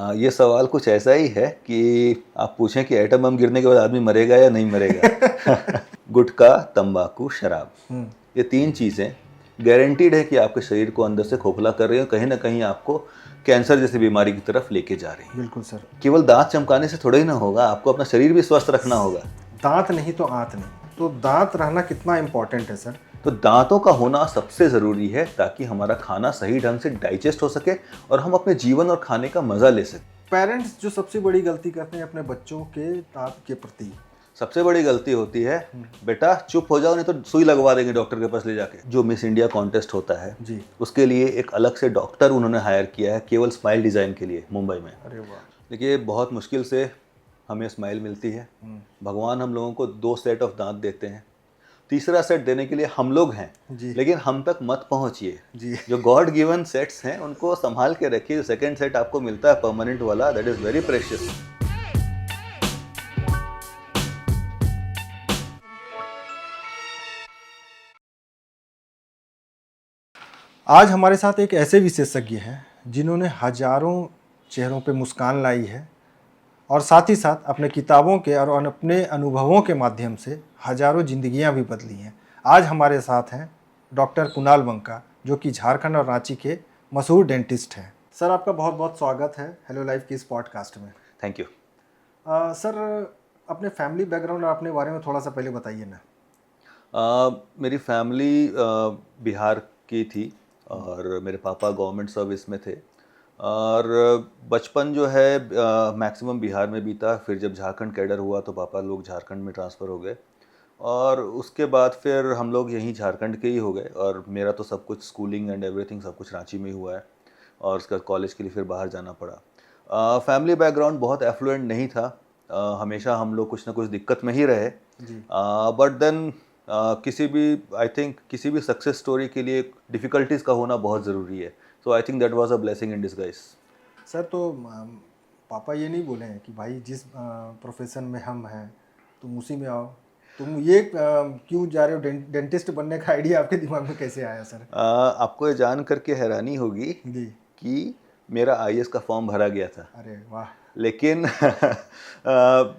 ये सवाल कुछ ऐसा ही है कि आप पूछें कि एटम बम गिरने के बाद आदमी मरेगा या नहीं मरेगा। गुटखा, तंबाकू, शराब, ये 3 चीज़ें गारंटीड है कि आपके शरीर को अंदर से खोखला कर रही है, कहीं ना कहीं आपको कैंसर जैसी बीमारी की तरफ लेके जा रही है। बिल्कुल सर। केवल दांत चमकाने से थोड़ा ही ना होगा, आपको अपना शरीर भी स्वस्थ रखना होगा। दांत नहीं तो आंत नहीं, तो दांत रहना कितना इम्पोर्टेंट है सर? तो दांतों का होना सबसे ज़रूरी है ताकि हमारा खाना सही ढंग से डाइजेस्ट हो सके और हम अपने जीवन और खाने का मज़ा ले सकें। पेरेंट्स जो सबसे बड़ी गलती करते हैं अपने बच्चों के दांत के प्रति, सबसे बड़ी गलती होती है, बेटा चुप हो जाओ नहीं तो सुई लगवा देंगे डॉक्टर के पास ले जाके। जो मिस इंडिया कॉन्टेस्ट होता है जी, उसके लिए एक अलग से डॉक्टर उन्होंने हायर किया है केवल स्माइल डिज़ाइन के लिए मुंबई में। अरे वाह। देखिए बहुत मुश्किल से हमें स्माइल मिलती है। भगवान हम लोगों को 2 सेट ऑफ दांत देते हैं, तीसरा सेट देने के लिए हम लोग हैं, जी। लेकिन हम तक मत पहुंचिए। जी। जो गॉड गिवन सेट्स हैं उनको संभाल के रखिए। जो सेकंड सेट आपको मिलता है परमानेंट वाला, दैट इज़ वेरी प्रेशियस। आज हमारे साथ एक ऐसे विशेषज्ञ हैं जिन्होंने हजारों चेहरों पे मुस्कान लाई है और साथ ही साथ अपने किताबों के और अपने अनुभवों के माध्यम से हजारों जिंदगियां भी बदली हैं। आज हमारे साथ हैं डॉक्टर कुणाल बंका, जो कि झारखंड और रांची के मशहूर डेंटिस्ट हैं। सर, आपका बहुत बहुत स्वागत है हेलो लाइफ की इस पॉडकास्ट में। Thank you. सर, अपने फैमिली बैकग्राउंड और अपने बारे में थोड़ा सा पहले बताइए ना। मेरी फैमिली बिहार की थी और मेरे पापा गवर्नमेंट सर्विस में थे और बचपन जो है मैक्सिमम बिहार में बीता। फिर जब झारखंड कैडर हुआ तो पापा लोग झारखंड में ट्रांसफ़र हो गए और उसके बाद फिर हम लोग यहीं झारखंड के ही हो गए और मेरा तो सब कुछ स्कूलिंग एंड एवरीथिंग सब कुछ रांची में ही हुआ है और उसका कॉलेज के लिए फिर बाहर जाना पड़ा। फैमिली बैकग्राउंड बहुत एफ्लुएंट नहीं था। हमेशा हम लोग कुछ ना कुछ दिक्कत में ही रहे। बट देन किसी भी आई थिंक किसी भी सक्सेस स्टोरी के लिए डिफ़िकल्टीज़ का होना बहुत ज़रूरी है। So I think that was a blessing in disguise. Sir, तो पापा ये नहीं बोले हैं कि भाई जिस प्रोफेशन में हम हैं तुम उसी में आओ? तुम ये क्यों जा रहे हो? डेंटिस्ट बनने का आइडिया आपके दिमाग में कैसे आया सर? आपको ये जान करके हैरानी होगी जी। कि मेरा आईएएस का फॉर्म भरा गया था, अरे वाह। लेकिन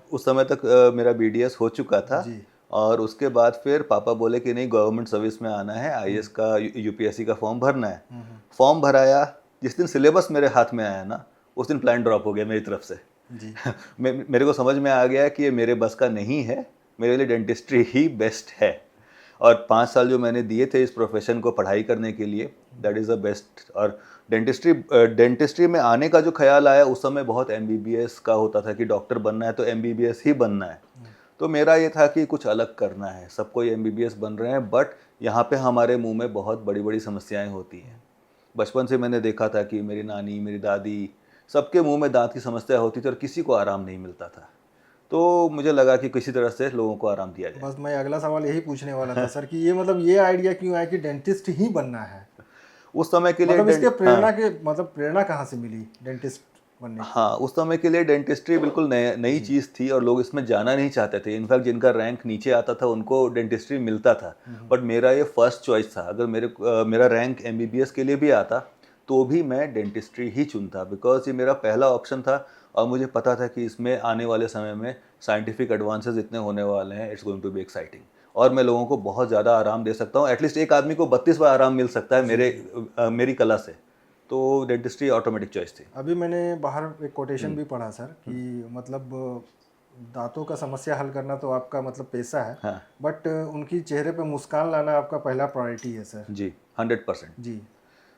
उस समय तक मेरा बीडीएस हो चुका था। जी। और उसके बाद फिर पापा बोले कि नहीं गवर्नमेंट सर्विस में आना है, आईएएस का यूपीएससी का फॉर्म भरना है। फॉर्म भराया, जिस दिन सिलेबस मेरे हाथ में आया ना उस दिन प्लान ड्रॉप हो गया मेरी तरफ से। जी। मेरे को समझ में आ गया कि ये मेरे बस का नहीं है, मेरे लिए डेंटिस्ट्री ही बेस्ट है। और 5 साल जो मैंने दिए थे इस प्रोफेशन को पढ़ाई करने के लिए, दैट इज़ द बेस्ट। और डेंटिस्ट्री में आने का जो ख्याल आया उस समय बहुत एमबीबीएस का होता था कि डॉक्टर बनना है तो एमबीबीएस ही बनना है। तो मेरा ये था कि कुछ अलग करना है। सब कोई एमबीबीएस बन रहे हैं बट यहाँ पे हमारे मुंह में बहुत बड़ी बड़ी समस्याएं होती हैं। बचपन से मैंने देखा था कि मेरी नानी, मेरी दादी, सबके मुंह में दांत की समस्या होती थी और किसी को आराम नहीं मिलता था। तो मुझे लगा कि किसी तरह से लोगों को आराम दिया जाए। बस मैं अगला सवाल यही पूछने वाला था सर कि ये मतलब ये आइडिया क्यों आया कि डेंटिस्ट ही बनना है? उस समय के लिए मतलब इसके प्रेरणा के मतलब प्रेरणा कहाँ से मिली डेंटिस्ट बनने की? हाँ, उस समय के लिए डेंटिस्ट्री बिल्कुल नई चीज़ थी और लोग इसमें जाना नहीं चाहते थे। इनफैक्ट जिनका रैंक नीचे आता था उनको डेंटिस्ट्री मिलता था। बट मेरा ये फर्स्ट चॉइस था। अगर मेरा रैंक एमबीबीएस के लिए भी आता तो भी मैं डेंटिस्ट्री ही चुनता, बिकॉज ये मेरा पहला ऑप्शन था और मुझे पता था कि इसमें आने वाले समय में साइंटिफिक एडवांसेस इतने होने वाले हैं, it's going to be exciting और मैं लोगों को बहुत ज़्यादा आराम दे सकता हूँ। एटलीस्ट एक आदमी को 32 बार आराम मिल सकता है मेरी कला से। तो डेंटिस्ट्री ऑटोमेटिक चॉइस थी। अभी मैंने बाहर एक कोटेशन भी पढ़ा सर कि मतलब दांतों का समस्या हल करना तो आपका मतलब पेशा है। हाँ। बट उनकी चेहरे पे मुस्कान लाना आपका पहला प्रायोरिटी है सर। जी, 100%। जी।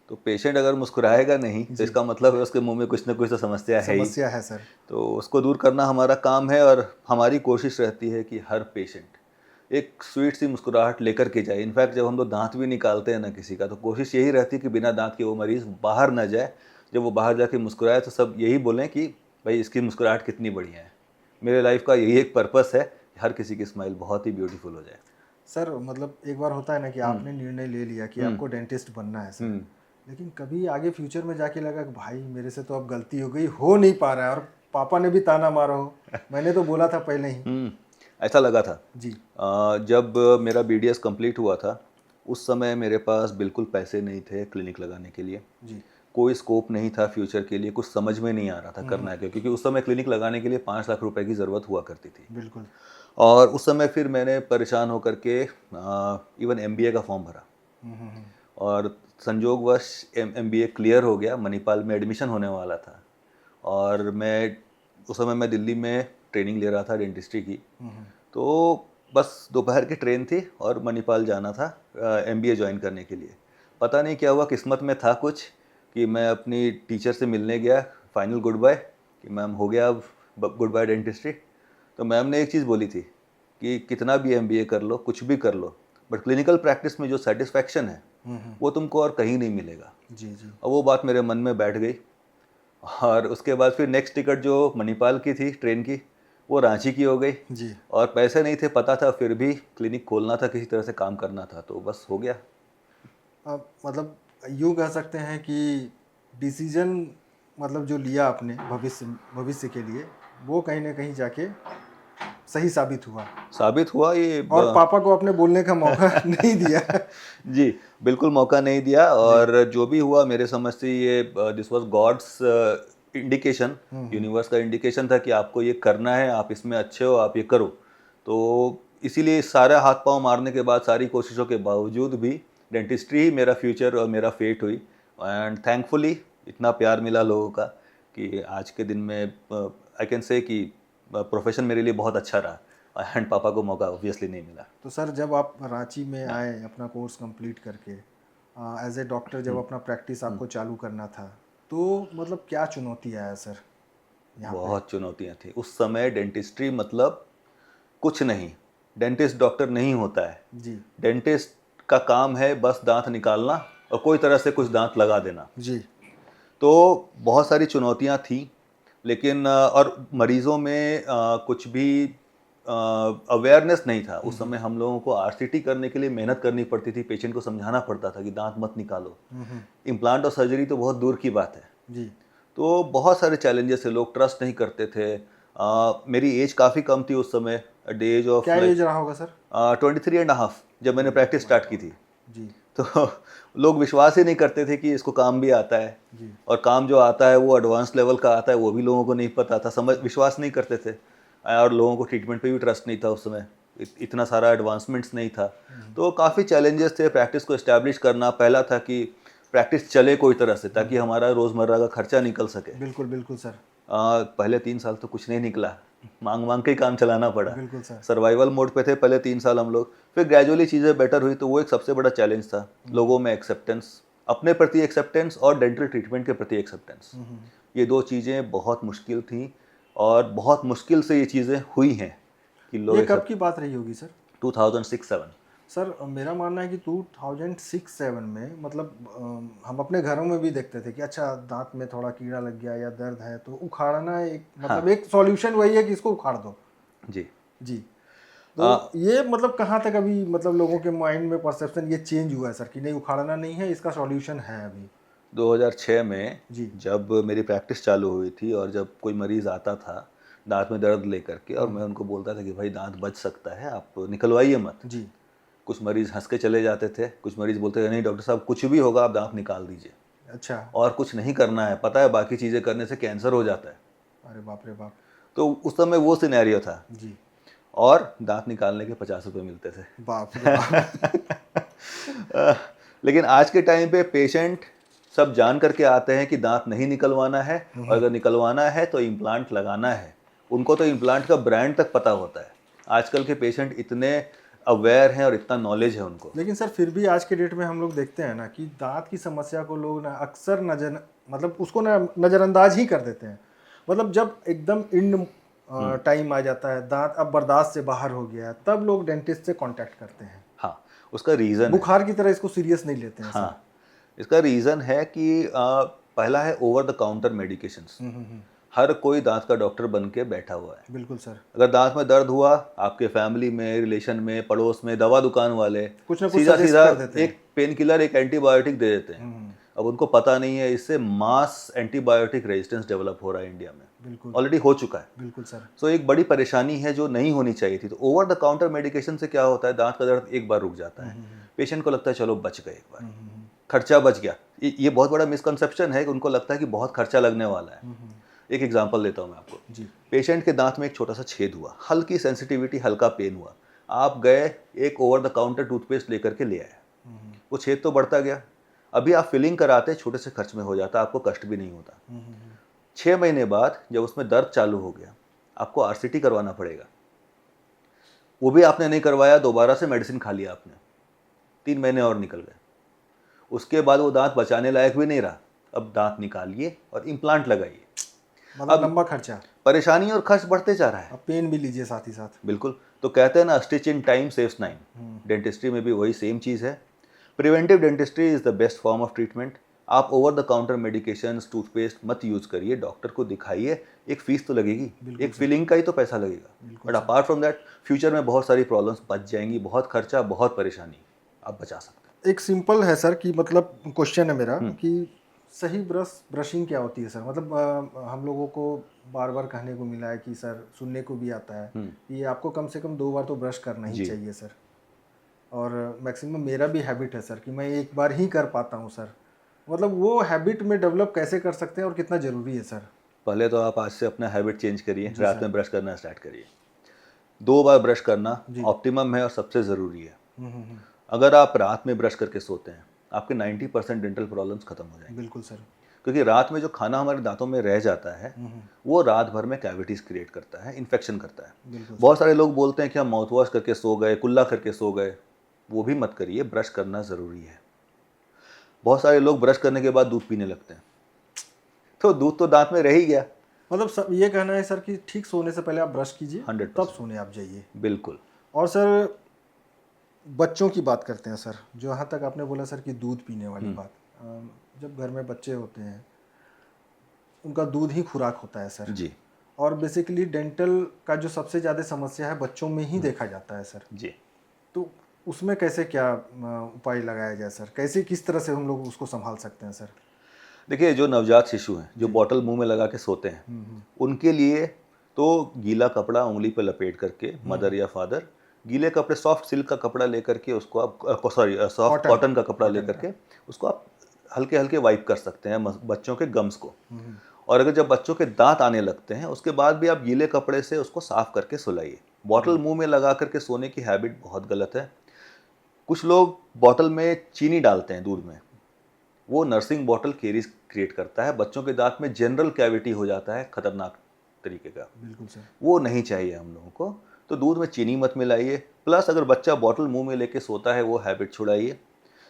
तो पेशेंट अगर मुस्कुराएगा नहीं तो इसका मतलब है उसके मुंह में कुछ ना कुछ तो समस्या है ही। समस्या है सर। तो उसको दूर करना हमारा काम है और हमारी कोशिश रहती है कि हर पेशेंट एक स्वीट सी मुस्कुराहट लेकर के जाए। इनफैक्ट जब हम लोग दांत भी निकालते हैं ना किसी का, तो कोशिश यही रहती है कि बिना दांत के वो मरीज़ बाहर ना जाए। जब वो बाहर जाके मुस्कुराए तो सब यही बोलें कि भाई इसकी मुस्कुराहट कितनी बढ़िया है। मेरे लाइफ का यही एक पर्पस है कि हर किसी की स्माइल बहुत ही ब्यूटीफुल हो जाए। सर, मतलब एक बार होता है ना कि आपने निर्णय ले लिया कि आपको डेंटिस्ट बनना है सर, लेकिन कभी आगे फ्यूचर में जाके लगा कि भाई मेरे से तो अब गलती हो गई, हो नहीं पा रहा है, और पापा ने भी ताना मारा हो, मैंने तो बोला था पहले ही। ऐसा लगा था। जी। जब मेरा बीडीएस कंप्लीट हुआ था उस समय मेरे पास बिल्कुल पैसे नहीं थे क्लिनिक लगाने के लिए। जी। कोई स्कोप नहीं था फ्यूचर के लिए, कुछ समझ में नहीं आ रहा था करना है क्या, क्योंकि उस समय क्लिनिक लगाने के लिए 5 लाख रुपए की ज़रूरत हुआ करती थी। बिल्कुल। और उस समय फिर मैंने परेशान होकर के इवन एमबीए का फॉर्म भरा, और संजोगवश एमबीए क्लियर हो गया, मणिपाल में एडमिशन होने वाला था। और मैं उस समय मैं दिल्ली में ट्रेनिंग ले रहा था डेंटिस्ट्री की, तो बस दोपहर की ट्रेन थी और मणिपाल जाना था एमबीए ज्वाइन करने के लिए। पता नहीं क्या हुआ, किस्मत में था कुछ कि मैं अपनी टीचर से मिलने गया, फाइनल गुड बाय कि मैम हो गया अब गुड बाय डेंटिस्ट्री। तो मैम ने एक चीज़ बोली थी कि कितना भी एमबीए कर लो, कुछ भी कर लो, बट क्लिनिकल प्रैक्टिस में जो सेटिस्फैक्शन है वो तुमको और कहीं नहीं मिलेगा। जी जी। और वो बात मेरे मन में बैठ गई। और उसके बाद फिर नेक्स्ट टिकट जो मणिपाल की थी ट्रेन की, वो रांची की हो गई। जी। और पैसे नहीं थे, पता था, फिर भी क्लिनिक खोलना था, किसी तरह से काम करना था, तो बस हो गया। मतलब यूँ कह सकते हैं कि डिसीजन मतलब जो लिया आपने भविष्य के लिए, वो कहीं ना कहीं जाके सही साबित हुआ ये और पापा को अपने बोलने का मौका नहीं दिया। जी, बिल्कुल मौका नहीं दिया। और जो भी हुआ मेरे समझ से ये this was God's indication, universe का इंडिकेशन था कि आपको ये करना है, आप इसमें अच्छे हो, आप ये करो। तो इसीलिए सारा हाथ पांव मारने के बाद, सारी कोशिशों के बावजूद भी डेंटिस्ट्री ही मेरा फ्यूचर और मेरा फेट हुई। एंड थैंकफुली इतना प्यार मिला लोगों का कि आज के दिन में आई कैन से कि प्रोफेशन मेरे लिए बहुत अच्छा रहा। एंड पापा को मौका ऑब्वियसली नहीं मिला। तो सर जब आप रांची में आए अपना कोर्स कंप्लीट करके, एज ए डॉक्टर जब अपना प्रैक्टिस आपको चालू करना था, तो मतलब क्या चुनौती आया सर यहाँ पे? बहुत चुनौतियाँ थी उस समय। डेंटिस्ट्री मतलब कुछ नहीं, डेंटिस्ट डॉक्टर नहीं होता है। जी डेंटिस्ट का काम है बस दांत निकालना और कोई तरह से कुछ दांत लगा देना। जी। तो बहुत सारी चुनौतियाँ थी, लेकिन और मरीज़ों में कुछ भी अवेयरनेस नहीं था उस समय। हम लोगों को आरसीटी करने के लिए मेहनत करनी पड़ती थी, पेशेंट को समझाना पड़ता था कि दांत मत निकालो। इम्प्लांट और सर्जरी तो बहुत दूर की बात है। जी। तो बहुत सारे चैलेंजेस थे, लोग ट्रस्ट नहीं करते थे। मेरी एज काफ़ी कम थी उस समय, एट द एज ऑफ क्या एज रहा होगा सर? 23.5 जब मैंने प्रैक्टिस स्टार्ट की थी। जी तो लोग विश्वास ही नहीं करते थे कि इसको काम भी आता है। जी। और काम जो आता है वो एडवांस लेवल का आता है, वो भी लोगों को नहीं पता था, समझ विश्वास नहीं करते थे। और लोगों को ट्रीटमेंट पे भी ट्रस्ट नहीं था उस समय, इतना सारा एडवांसमेंट्स नहीं था। तो काफ़ी चैलेंजेस थे प्रैक्टिस को इस्टेब्लिश करना। पहला था कि प्रैक्टिस चले कोई तरह से, ताकि हमारा रोज़मर्रा का खर्चा निकल सके। बिल्कुल बिल्कुल सर। पहले 3 साल तो कुछ नहीं निकला, मांग मांग के ही काम चलाना पड़ा। बिल्कुल सर। सर्वाइवल मोड पे थे पहले 3 साल हम लोग। फिर ग्रेजुअली चीज़ें बेटर हुई, तो वो एक सबसे बड़ा चैलेंज था, लोगों में एक्सेप्टेंस, अपने प्रति एक्सेप्टेंस और डेंटल ट्रीटमेंट के प्रति एक्सेप्टेंस। ये दो चीज़ें बहुत मुश्किल थी, और बहुत मुश्किल से ये चीज़ें हुई हैं कि लोग ये कब की बात रही होगी सर? 2006-07। सर मेरा मानना है कि 2006-07 में मतलब हम अपने घरों में भी देखते थे कि अच्छा दांत में थोड़ा कीड़ा लग गया या दर्द है तो उखाड़ना एक मतलब एक सॉल्यूशन वही है कि इसको उखाड़ दो। जी जी। तो ये मतलब कहाँ तक अभी मतलब लोगों के माइंड में परसेप्शन ये चेंज हुआ है सर कि नहीं उखाड़ना नहीं है, इसका सॉल्यूशन है अभी? 2006 में जी। जब मेरी प्रैक्टिस चालू हुई थी, और जब कोई मरीज़ आता था दांत में दर्द लेकर के, और मैं उनको बोलता था कि भाई दांत बच सकता है, आप निकलवाइए मत। जी। कुछ मरीज़ हंस के चले जाते थे, कुछ मरीज़ बोलते थे नहीं डॉक्टर साहब कुछ भी होगा आप दांत निकाल दीजिए, अच्छा। और कुछ नहीं करना है, पता है बाकी चीज़ें करने से कैंसर हो जाता है। अरे बाप रे बाप। तो उस समय वो सिनेरियो था, जी। और दांत निकालने के 50 रुपये मिलते थे। बाप रे बाप। लेकिन आज के टाइम पे पेशेंट सब जान करके आते हैं कि दांत नहीं निकलवाना है, और अगर निकलवाना है तो इम्प्लांट लगाना है। उनको तो इम्प्लांट का ब्रांड तक पता होता है। आजकल के पेशेंट इतने अवेयर हैं और इतना नॉलेज है उनको। लेकिन सर फिर भी आज के डेट में हम लोग देखते हैं ना कि दांत की समस्या को लोग ना अक्सर मतलब उसको ना नज़रअंदाज ही कर देते हैं। मतलब जब एकदम इन टाइम आ जाता है, दांत अब बर्दाश्त से बाहर हो गया है, तब लोग डेंटिस्ट से कांटेक्ट करते हैं। हाँ, उसका रीज़न बुखार की तरह इसको सीरियस नहीं लेते हैं सर। हाँ, इसका रीज़न है कि पहला है ओवर द काउंटर मेडिकेशंस। हर कोई दांत का डॉक्टर बन के बैठा हुआ है। बिल्कुल सर। अगर दांत में दर्द हुआ, आपके फैमिली में, रिलेशन में, पड़ोस में दवा दुकान वाले कुछ ना कुछ सीधा सजेस्ट सीधा कर देते हैं। एक पेन किलर, एक एंटीबायोटिक दे देते हैं। अब उनको पता नहीं है इससे मास एंटीबायोटिक रेजिस्टेंस डेवलप हो रहा है इंडिया में, बिल्कुल ऑलरेडी हो चुका है। बिल्कुल सर। सो एक बड़ी परेशानी है जो नहीं होनी चाहिए थी। तो ओवर द काउंटर मेडिकेशन से क्या होता है, दांत का दर्द एक बार रुक जाता है, पेशेंट को लगता है चलो बच गए एक बार। खर्चा बच गया। ये बहुत बड़ा मिसकंसेप्शन है कि उनको लगता है कि बहुत खर्चा लगने वाला है। एक एग्जांपल देता हूँ मैं आपको। जी। पेशेंट के दांत में एक छोटा सा छेद हुआ, हल्की सेंसिटिविटी, हल्का पेन हुआ, आप गए एक ओवर द काउंटर टूथपेस्ट लेकर के ले आए, वो छेद तो बढ़ता गया। अभी आप फिलिंग कराते छोटे से खर्च में हो जाता, आपको कष्ट भी नहीं होता। 6 महीने बाद जब उसमें दर्द चालू हो गया, आपको आरसीटी करवाना पड़ेगा। वो भी आपने नहीं करवाया, दोबारा से मेडिसिन खा लिया आपने, 3 महीने और निकल गए। उसके बाद वो दांत बचाने लायक भी नहीं रहा। अब दांत निकालिए और इम्प्लांट लगाइए। मतलब अब लंबा खर्चा, परेशानी और खर्च बढ़ते जा रहा है। अब पेन भी लीजिए साथ ही साथ। बिल्कुल। तो कहते हैं ना, stitch in time saves 9। Dentistry में भी वही सेम चीज़ है। Preventive dentistry is the best form of treatment. आप over the counter medication, toothpaste मत यूज़ करिए, डॉक्टर को दिखाइए। एक फीस तो लगेगी, एक फिलिंग का ही तो पैसा लगेगा, but apart from that future में बहुत सारी प्रॉब्लम्स बच जाएंगी, बहुत खर्चा, बहुत परेशानी आप बचा सकते हैं। एक सिंपल है सर कि मतलब क्वेश्चन है मेरा कि सही ब्रशिंग क्या होती है सर? मतलब हम लोगों को बार बार कहने को मिला है कि सर, सुनने को भी आता है कि आपको कम से कम 2 बार तो ब्रश करना ही चाहिए सर। और मैक्सिमम मेरा भी हैबिट है सर कि मैं एक बार ही कर पाता हूँ सर। मतलब वो हैबिट में डेवलप कैसे कर सकते हैं और कितना ज़रूरी है सर? पहले तो आप आज से अपना हैबिट चेंज करिए, रात में ब्रश करना स्टार्ट करिए। 2 बार ब्रश करना ऑप्टिमम है और सबसे ज़रूरी है। अगर आप रात में ब्रश करके सोते हैं, आपके 90% डेंटल प्रॉब्लम्स खत्म हो जाएंगे। बिल्कुल सर। क्योंकि रात में जो खाना हमारे दांतों में रह जाता है, वो रात भर में कैविटीज़ क्रिएट करता है, इन्फेक्शन करता है। बहुत सारे लोग बोलते हैं कि हम माउथ वॉश करके सो गए, कुल्ला करके सो गए। वो भी मत करिए, ब्रश करना ज़रूरी है। बहुत सारे लोग ब्रश करने के बाद दूध पीने लगते हैं, तो दूध तो दांत में रह ही गया। मतलब सब ये कहना है सर कि ठीक सोने से पहले आप ब्रश कीजिए, 100%। तब सोने आप जाइए। बिल्कुल। और सर, बच्चों की बात करते हैं सर। जो यहाँ तक आपने बोला सर कि दूध पीने वाली बात, जब घर में बच्चे होते हैं, उनका दूध ही खुराक होता है सर जी। और बेसिकली डेंटल का जो सबसे ज़्यादा समस्या है बच्चों में ही देखा जाता है सर। जी। तो उसमें कैसे क्या उपाय लगाया जाए सर? कैसे किस तरह से हम लोग उसको संभाल सकते हैं सर? देखिए, जो नवजात शिशु हैं, जो बॉटल मुंह में लगा के सोते हैं, उनके लिए तो गीला कपड़ा उंगली पे लपेट करके मदर या फादर गीले कपड़े, सॉफ्ट सिल्क का कपड़ा लेकर के उसको आप सॉफ्ट कॉटन का कपड़ा लेकर के उसको आप हल्के हल्के वाइप कर सकते हैं बच्चों के गम्स को। और अगर जब बच्चों के दांत आने लगते हैं, उसके बाद भी आप गीले कपड़े से उसको साफ करके सुलाइए। बॉटल मुंह में लगा करके सोने की हैबिट बहुत गलत है। कुछ लोग बॉटल में चीनी डालते हैं दूध में, वो नर्सिंग बॉटल कैरीज क्रिएट करता है, बच्चों के दांत में जनरल कैविटी हो जाता है खतरनाक तरीके का। बिल्कुल सर। वो नहीं चाहिए हम लोगों को। तो दूध में चीनी मत मिलाइए। प्लस अगर बच्चा बॉटल मुंह में लेके सोता है, वो हैबिट छुड़ाइए।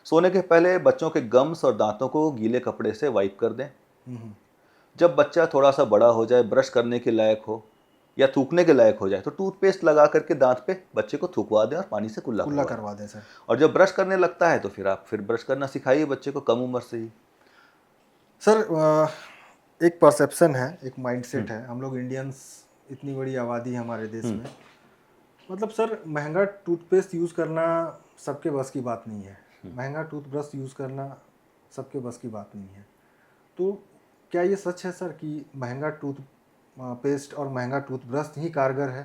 सोने के पहले बच्चों के गम्स और दांतों को गीले कपड़े से वाइप कर दें। जब बच्चा थोड़ा सा बड़ा हो जाए, ब्रश करने के लायक हो या थूकने के लायक हो जाए, तो टूथपेस्ट लगा करके दांत पे बच्चे को थूकवा दें और पानी से कुल्ला करवा दें सर। और जब ब्रश करने लगता है तो फिर आप ब्रश करना सिखाइए बच्चे को कम उम्र से ही। सर, एक परसेप्शन है, एक माइंडसेट है, हम लोग इंडियंस, इतनी बड़ी आबादी है हमारे देश में, मतलब सर महंगा टूथपेस्ट यूज़ करना सबके बस की बात नहीं है, महंगा टूथब्रश यूज़ करना सबके बस की बात नहीं है। तो क्या ये सच है सर कि महंगा टूथपेस्ट और महंगा टूथब्रश ही कारगर है?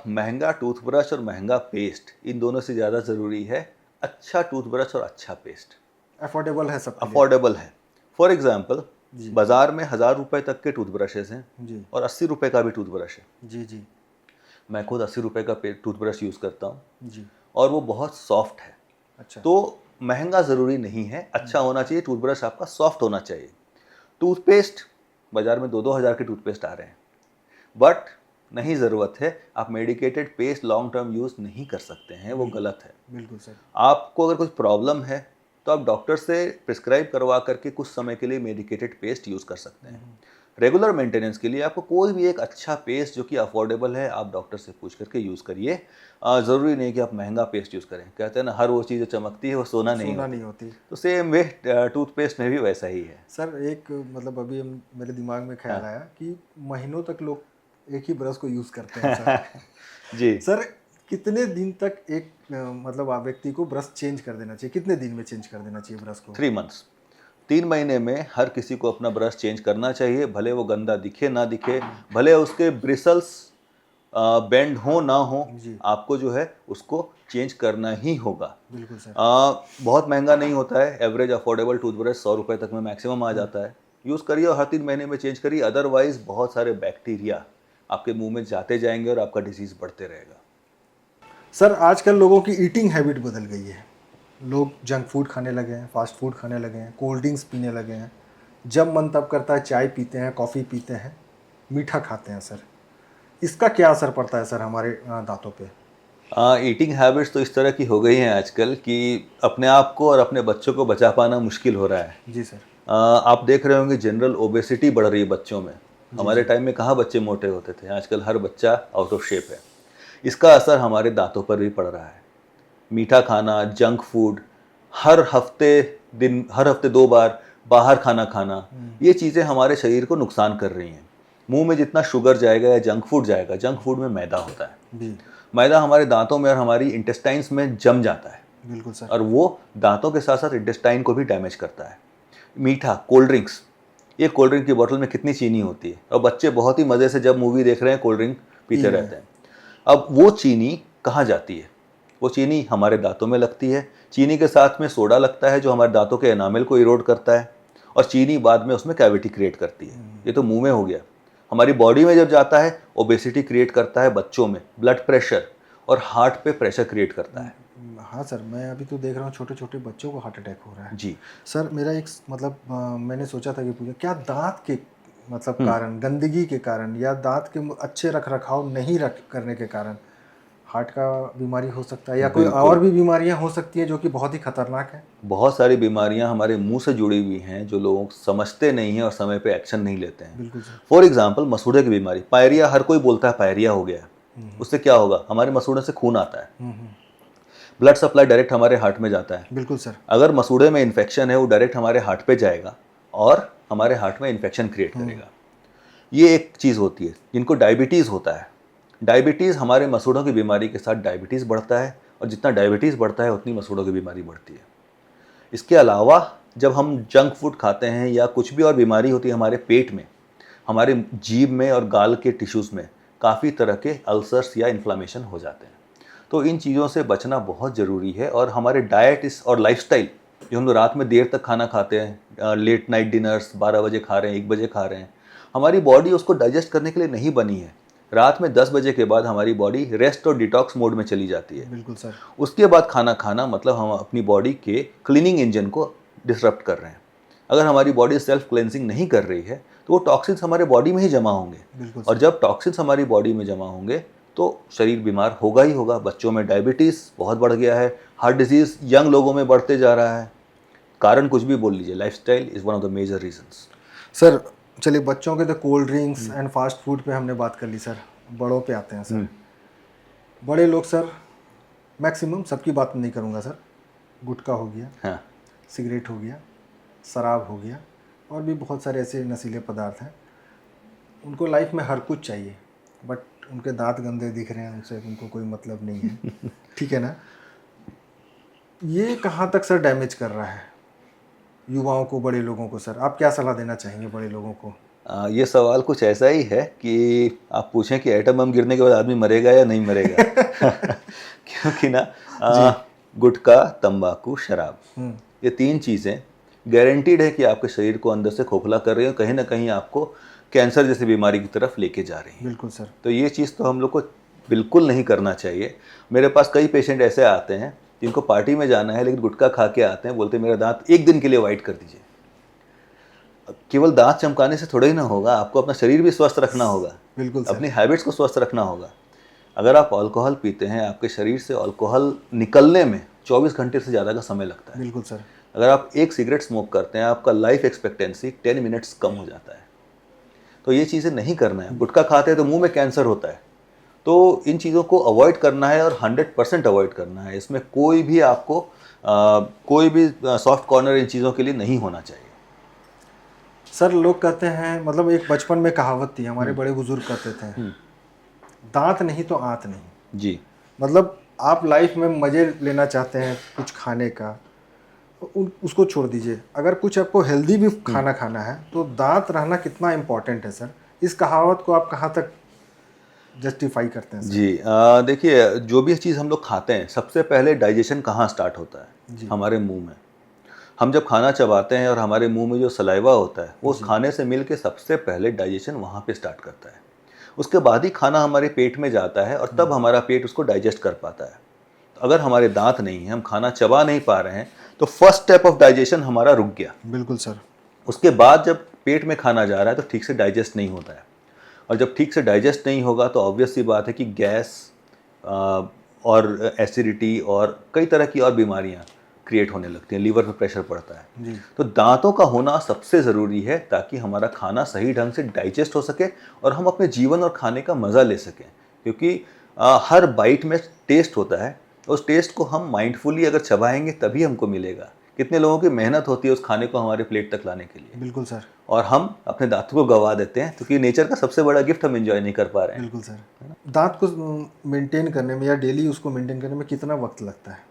महंगा टूथब्रश और महंगा पेस्ट, इन दोनों से ज़्यादा ज़रूरी है अच्छा टूथब्रश और अच्छा पेस्ट। अफोर्डेबल है, सब अफोर्डेबल है। फॉर एग्जाम्पल, बाज़ार में 1000 रुपये तक के टूथब्रशेज़ हैं जी, और 80 रुपये का भी टूथब्रश है। जी जी। मैं खुद 80 रुपये का टूथब्रश यूज़ करता हूँ जी। और वो बहुत सॉफ्ट है। अच्छा। तो महंगा ज़रूरी नहीं है, अच्छा होना चाहिए, टूथब्रश आपका सॉफ्ट होना चाहिए। टूथपेस्ट बाज़ार में 2-2 हज़ार के टूथपेस्ट आ रहे हैं, बट नहीं ज़रूरत है। आप medicated paste long term use नहीं कर सकते हैं, वो गलत है। बिल्कुल सर। आपको अगर कुछ प्रॉब्लम है तो आप डॉक्टर से प्रिस्क्राइब करवा करके कुछ समय के लिए मेडिकेटेड पेस्ट यूज़ कर सकते हैं। रेगुलर मेंटेनेंस के लिए आपको कोई भी एक अच्छा पेस्ट जो कि अफोर्डेबल है, आप डॉक्टर से पूछ करके यूज़ करिए। ज़रूरी नहीं कि आप महंगा पेस्ट यूज़ करें। कहते हैं ना, हर वो चीज़ जो चमकती है वो सोना नहीं होती। तो सेम वे टूथपेस्ट में भी वैसा ही है सर। एक मतलब अभी मेरे दिमाग में ख्याल आया कि महीनों तक लोग एक ही ब्रश को यूज़ करते हैं सर। जी सर, कितने दिन तक एक मतलब आप व्यक्ति को ब्रश चेंज कर देना चाहिए? कितने दिन में चेंज कर देना चाहिए ब्रश को? 3 मंथ्स। 3 महीने में हर किसी को अपना ब्रश चेंज करना चाहिए, भले वो गंदा दिखे ना दिखे, भले उसके ब्रिसल्स बेंड हो ना हो, जी आपको जो है उसको चेंज करना ही होगा। बिल्कुल सर। बहुत महंगा नहीं होता है, एवरेज अफोर्डेबल टूथब्रश 100 रुपये तक में मैक्सिमम आ जाता है। यूज़ करिए और हर 3 महीने में चेंज करिए, अदरवाइज बहुत सारे बैक्टीरिया आपके मुंह में जाते जाएंगे और आपका डिजीज़ बढ़ते रहेगा। सर आजकल लोगों की ईटिंग हैबिट बदल गई है। लोग जंक फूड खाने लगे हैं, फास्ट फूड खाने लगे हैं, कोल्ड ड्रिंक्स पीने लगे हैं। जब मन तब करता है चाय पीते हैं, कॉफ़ी पीते हैं, मीठा खाते हैं सर। इसका क्या असर पड़ता है सर हमारे दांतों पे? ईटिंग हैबिट्स तो इस तरह की हो गई हैं आजकल कि अपने आप को और अपने बच्चों को बचा पाना मुश्किल हो रहा है। जी सर। आप देख रहे होंगे जनरल ओबेसिटी बढ़ रही है बच्चों में। जी हमारे जी। टाइम में कहाँ बच्चे मोटे होते थे, आजकल हर बच्चा आउट ऑफ शेप है। इसका असर हमारे दांतों पर भी पड़ रहा है। मीठा खाना, जंक फूड, हर हफ्ते 2 बार बाहर खाना खाना, ये चीज़ें हमारे शरीर को नुकसान कर रही हैं। मुंह में जितना शुगर जाएगा या जंक फूड जाएगा, जंक फूड में मैदा होता है। जी मैदा हमारे दांतों में और हमारी इंटेस्टाइन्स में जम जाता है बिल्कुल सर। और वो दांतों के साथ साथ इंटेस्टाइन को भी डैमेज करता है। मीठा, कोल्ड ड्रिंक्स, ये कोल्ड ड्रिंक की बोतल में कितनी चीनी होती है और बच्चे बहुत ही मज़े से जब मूवी देख रहे हैं कोल्ड ड्रिंक पी पीते रहे रहते हैं। हैं। अब वो चीनी कहाँ जाती है? वो चीनी हमारे दांतों में लगती है। चीनी के साथ में सोडा लगता है जो हमारे दांतों के एनामेल को इरोड करता है और चीनी बाद में उसमें कैविटी क्रिएट करती है। ये तो मुंह में हो गया। हमारी बॉडी में जब जाता है, ओबेसिटी क्रिएट करता है बच्चों में, ब्लड प्रेशर और हार्ट पे प्रेशर क्रिएट करता है। हाँ सर, मैं अभी तो देख रहा हूँ छोटे छोटे बच्चों को हार्ट अटैक हो रहा है। जी। सर मेरा एक मतलब मैंने सोचा था कि पूछा क्या दांत के मतलब कारण, गंदगी के कारण या दांत के अच्छे रख रखाव नहीं रख करने के कारण हार्ट का बीमारी हो सकता है या कोई बिल्कुल। और भी बीमारियां हो सकती है जो कि बहुत ही खतरनाक है? बहुत सारी बीमारियां हमारे मुंह से जुड़ी हुई हैं जो लोग समझते नहीं हैं और समय पे एक्शन नहीं लेते हैं। बिल्कुल सर। फॉर एग्जाम्पल मसूड़े की बीमारी, पायरिया, हर कोई बोलता है पायरिया हो गया है। उससे क्या होगा? हमारे मसूड़े से खून आता है, हम्म। ब्लड सप्लाई डायरेक्ट हमारे हार्ट में जाता है। बिल्कुल सर। अगर मसूड़े में इन्फेक्शन है, वो डायरेक्ट हमारे हार्ट पे जाएगा और हमारे हार्ट में इन्फेक्शन क्रिएट करेगा। ये एक चीज़ होती है। जिनको डायबिटीज़ होता है, डायबिटीज़ हमारे मसूड़ों की बीमारी के साथ डायबिटीज़ बढ़ता है और जितना डायबिटीज़ बढ़ता है उतनी मसूड़ों की बीमारी बढ़ती है। इसके अलावा जब हम जंक फूड खाते हैं या कुछ भी और बीमारी होती है हमारे पेट में, हमारे जीभ में और गाल के टिश्यूज़ में काफ़ी तरह के अल्सर्स या इन्फ्लामेशन हो जाते हैं। तो इन चीज़ों से बचना बहुत ज़रूरी है और हमारे डाइट इस और लाइफस्टाइल, जो हम लोग रात में देर तक खाना खाते हैं, लेट नाइट डिनर्स 12 बजे खा रहे हैं, 1 बजे खा रहे हैं, हमारी बॉडी उसको डाइजेस्ट करने के लिए नहीं बनी है। रात में 10 बजे के बाद हमारी बॉडी रेस्ट और डिटॉक्स मोड में चली जाती है। बिल्कुल सर। उसके बाद खाना खाना मतलब हम अपनी बॉडी के क्लीनिंग इंजन को डिसरप्ट कर रहे हैं। अगर हमारी बॉडी सेल्फ क्लेंजिंग नहीं कर रही है तो वो टॉक्सिन्स हमारे बॉडी में ही जमा होंगे बिल्कुल और सर। जब टॉक्सिन्स हमारी बॉडी में जमा होंगे तो शरीर बीमार होगा ही होगा। बच्चों में डायबिटीज़ बहुत बढ़ गया है, हार्ट डिजीज़ यंग लोगों में बढ़ते जा रहा है। कारण कुछ भी बोल लीजिए, lifestyle is one of the major reasons. Sir चलिए, बच्चों के तो cold drinks and fast food पे हमने बात कर ली सर। बड़ों पे आते हैं सर। बड़े लोग सर, मैक्सिमम सबकी बात नहीं करूँगा सर, गुटखा हो गया, हाँ, सिगरेट हो गया, शराब हो गया और भी बहुत सारे ऐसे नशीले पदार्थ हैं। उनको लाइफ में हर कुछ चाहिए, बट उनके दांत गंदे दिख रहे हैं, उनसे उनको कोई मतलब नहीं है। ठीक है ना? ये कहाँ तक सर डैमेज कर रहा है युवाओं को, बड़े लोगों को? सर आप क्या सलाह देना चाहेंगे बड़े लोगों को? ये सवाल कुछ ऐसा ही है कि आप पूछें कि एटम बम गिरने के बाद आदमी मरेगा या नहीं मरेगा। क्योंकि ना जी। गुटखा, तंबाकू, शराब, ये 3 चीज़ें गारंटीड है कि आपके शरीर को अंदर से खोखला कर रही हैं, कहीं ना कहीं आपको कैंसर जैसी बीमारी की तरफ लेके जा रही हैं। बिल्कुल सर। तो ये चीज़ तो हम लोग को बिल्कुल नहीं करना चाहिए। मेरे पास कई पेशेंट ऐसे आते हैं जिनको पार्टी में जाना है लेकिन गुटखा खा के आते हैं, बोलते हैं मेरा दांत 1 दिन के लिए वाइट कर दीजिए। केवल दांत चमकाने से थोड़ा ही ना होगा, आपको अपना शरीर भी स्वस्थ रखना होगा, बिल्कुल सर। अपनी हैबिट्स को स्वस्थ रखना होगा। अगर आप अल्कोहल पीते हैं, आपके शरीर से अल्कोहल निकलने में 24 घंटे से ज़्यादा का समय लगता है। बिल्कुल सर। अगर आप एक सिगरेट स्मोक करते हैं, आपका लाइफ एक्सपेक्टेंसी 10 मिनट्स कम हो जाता है। तो ये चीज़ें नहीं करना है। गुटखा खाते हैं तो मुंह में कैंसर होता है। तो इन चीज़ों को अवॉइड करना है और 100% अवॉइड करना है। इसमें कोई भी आपको कोई भी सॉफ्ट कॉर्नर इन चीज़ों के लिए नहीं होना चाहिए। सर लोग कहते हैं, मतलब एक बचपन में कहावत थी, हमारे बड़े बुजुर्ग कहते थे, दांत नहीं तो आंत नहीं। जी। मतलब आप लाइफ में मज़े लेना चाहते हैं कुछ खाने का, तो उसको छोड़ दीजिए। अगर कुछ आपको हेल्दी भी खाना खाना है तो दांत रहना कितना इम्पोर्टेंट है सर, इस कहावत को आप कहाँ तक जस्टिफाई करते हैं सर? जी देखिए, जो भी चीज़ हम लोग खाते हैं सबसे पहले डाइजेशन कहाँ स्टार्ट होता है? जी। हमारे मुंह में। हम जब खाना चबाते हैं और हमारे मुंह में जो सलाइवा होता है वो उस खाने से मिल के सबसे पहले डाइजेशन वहाँ पे स्टार्ट करता है। उसके बाद ही खाना हमारे पेट में जाता है और तब हमारा पेट उसको डाइजेस्ट कर पाता है। तो अगर हमारे दांत नहीं हैं, हम खाना चबा नहीं पा रहे हैं, तो फर्स्ट स्टेप ऑफ डाइजेशन हमारा रुक गया। बिल्कुल सर। उसके बाद जब पेट में खाना जा रहा है तो ठीक से डाइजेस्ट नहीं होता है, और जब ठीक से डाइजेस्ट नहीं होगा तो ऑब्वियस सी बात है कि गैस और एसिडिटी और कई तरह की और बीमारियां क्रिएट होने लगती हैं, लीवर पे प्रेशर पड़ता है। जी। तो दांतों का होना सबसे ज़रूरी है ताकि हमारा खाना सही ढंग से डाइजेस्ट हो सके और हम अपने जीवन और खाने का मज़ा ले सकें, क्योंकि हर बाइट में टेस्ट होता है। उस टेस्ट को हम माइंडफुली अगर चबाएंगे तभी हमको मिलेगा। कितने लोगों की मेहनत होती है उस खाने को हमारे प्लेट तक लाने के लिए, बिल्कुल सर। और हम अपने दांतों को गवा देते हैं, क्योंकि नेचर का सबसे बड़ा गिफ्ट हम एंजॉय नहीं कर पा रहे हैं। बिल्कुल सर। दांत को मेंटेन करने में या डेली उसको मेंटेन करने में कितना वक्त लगता है?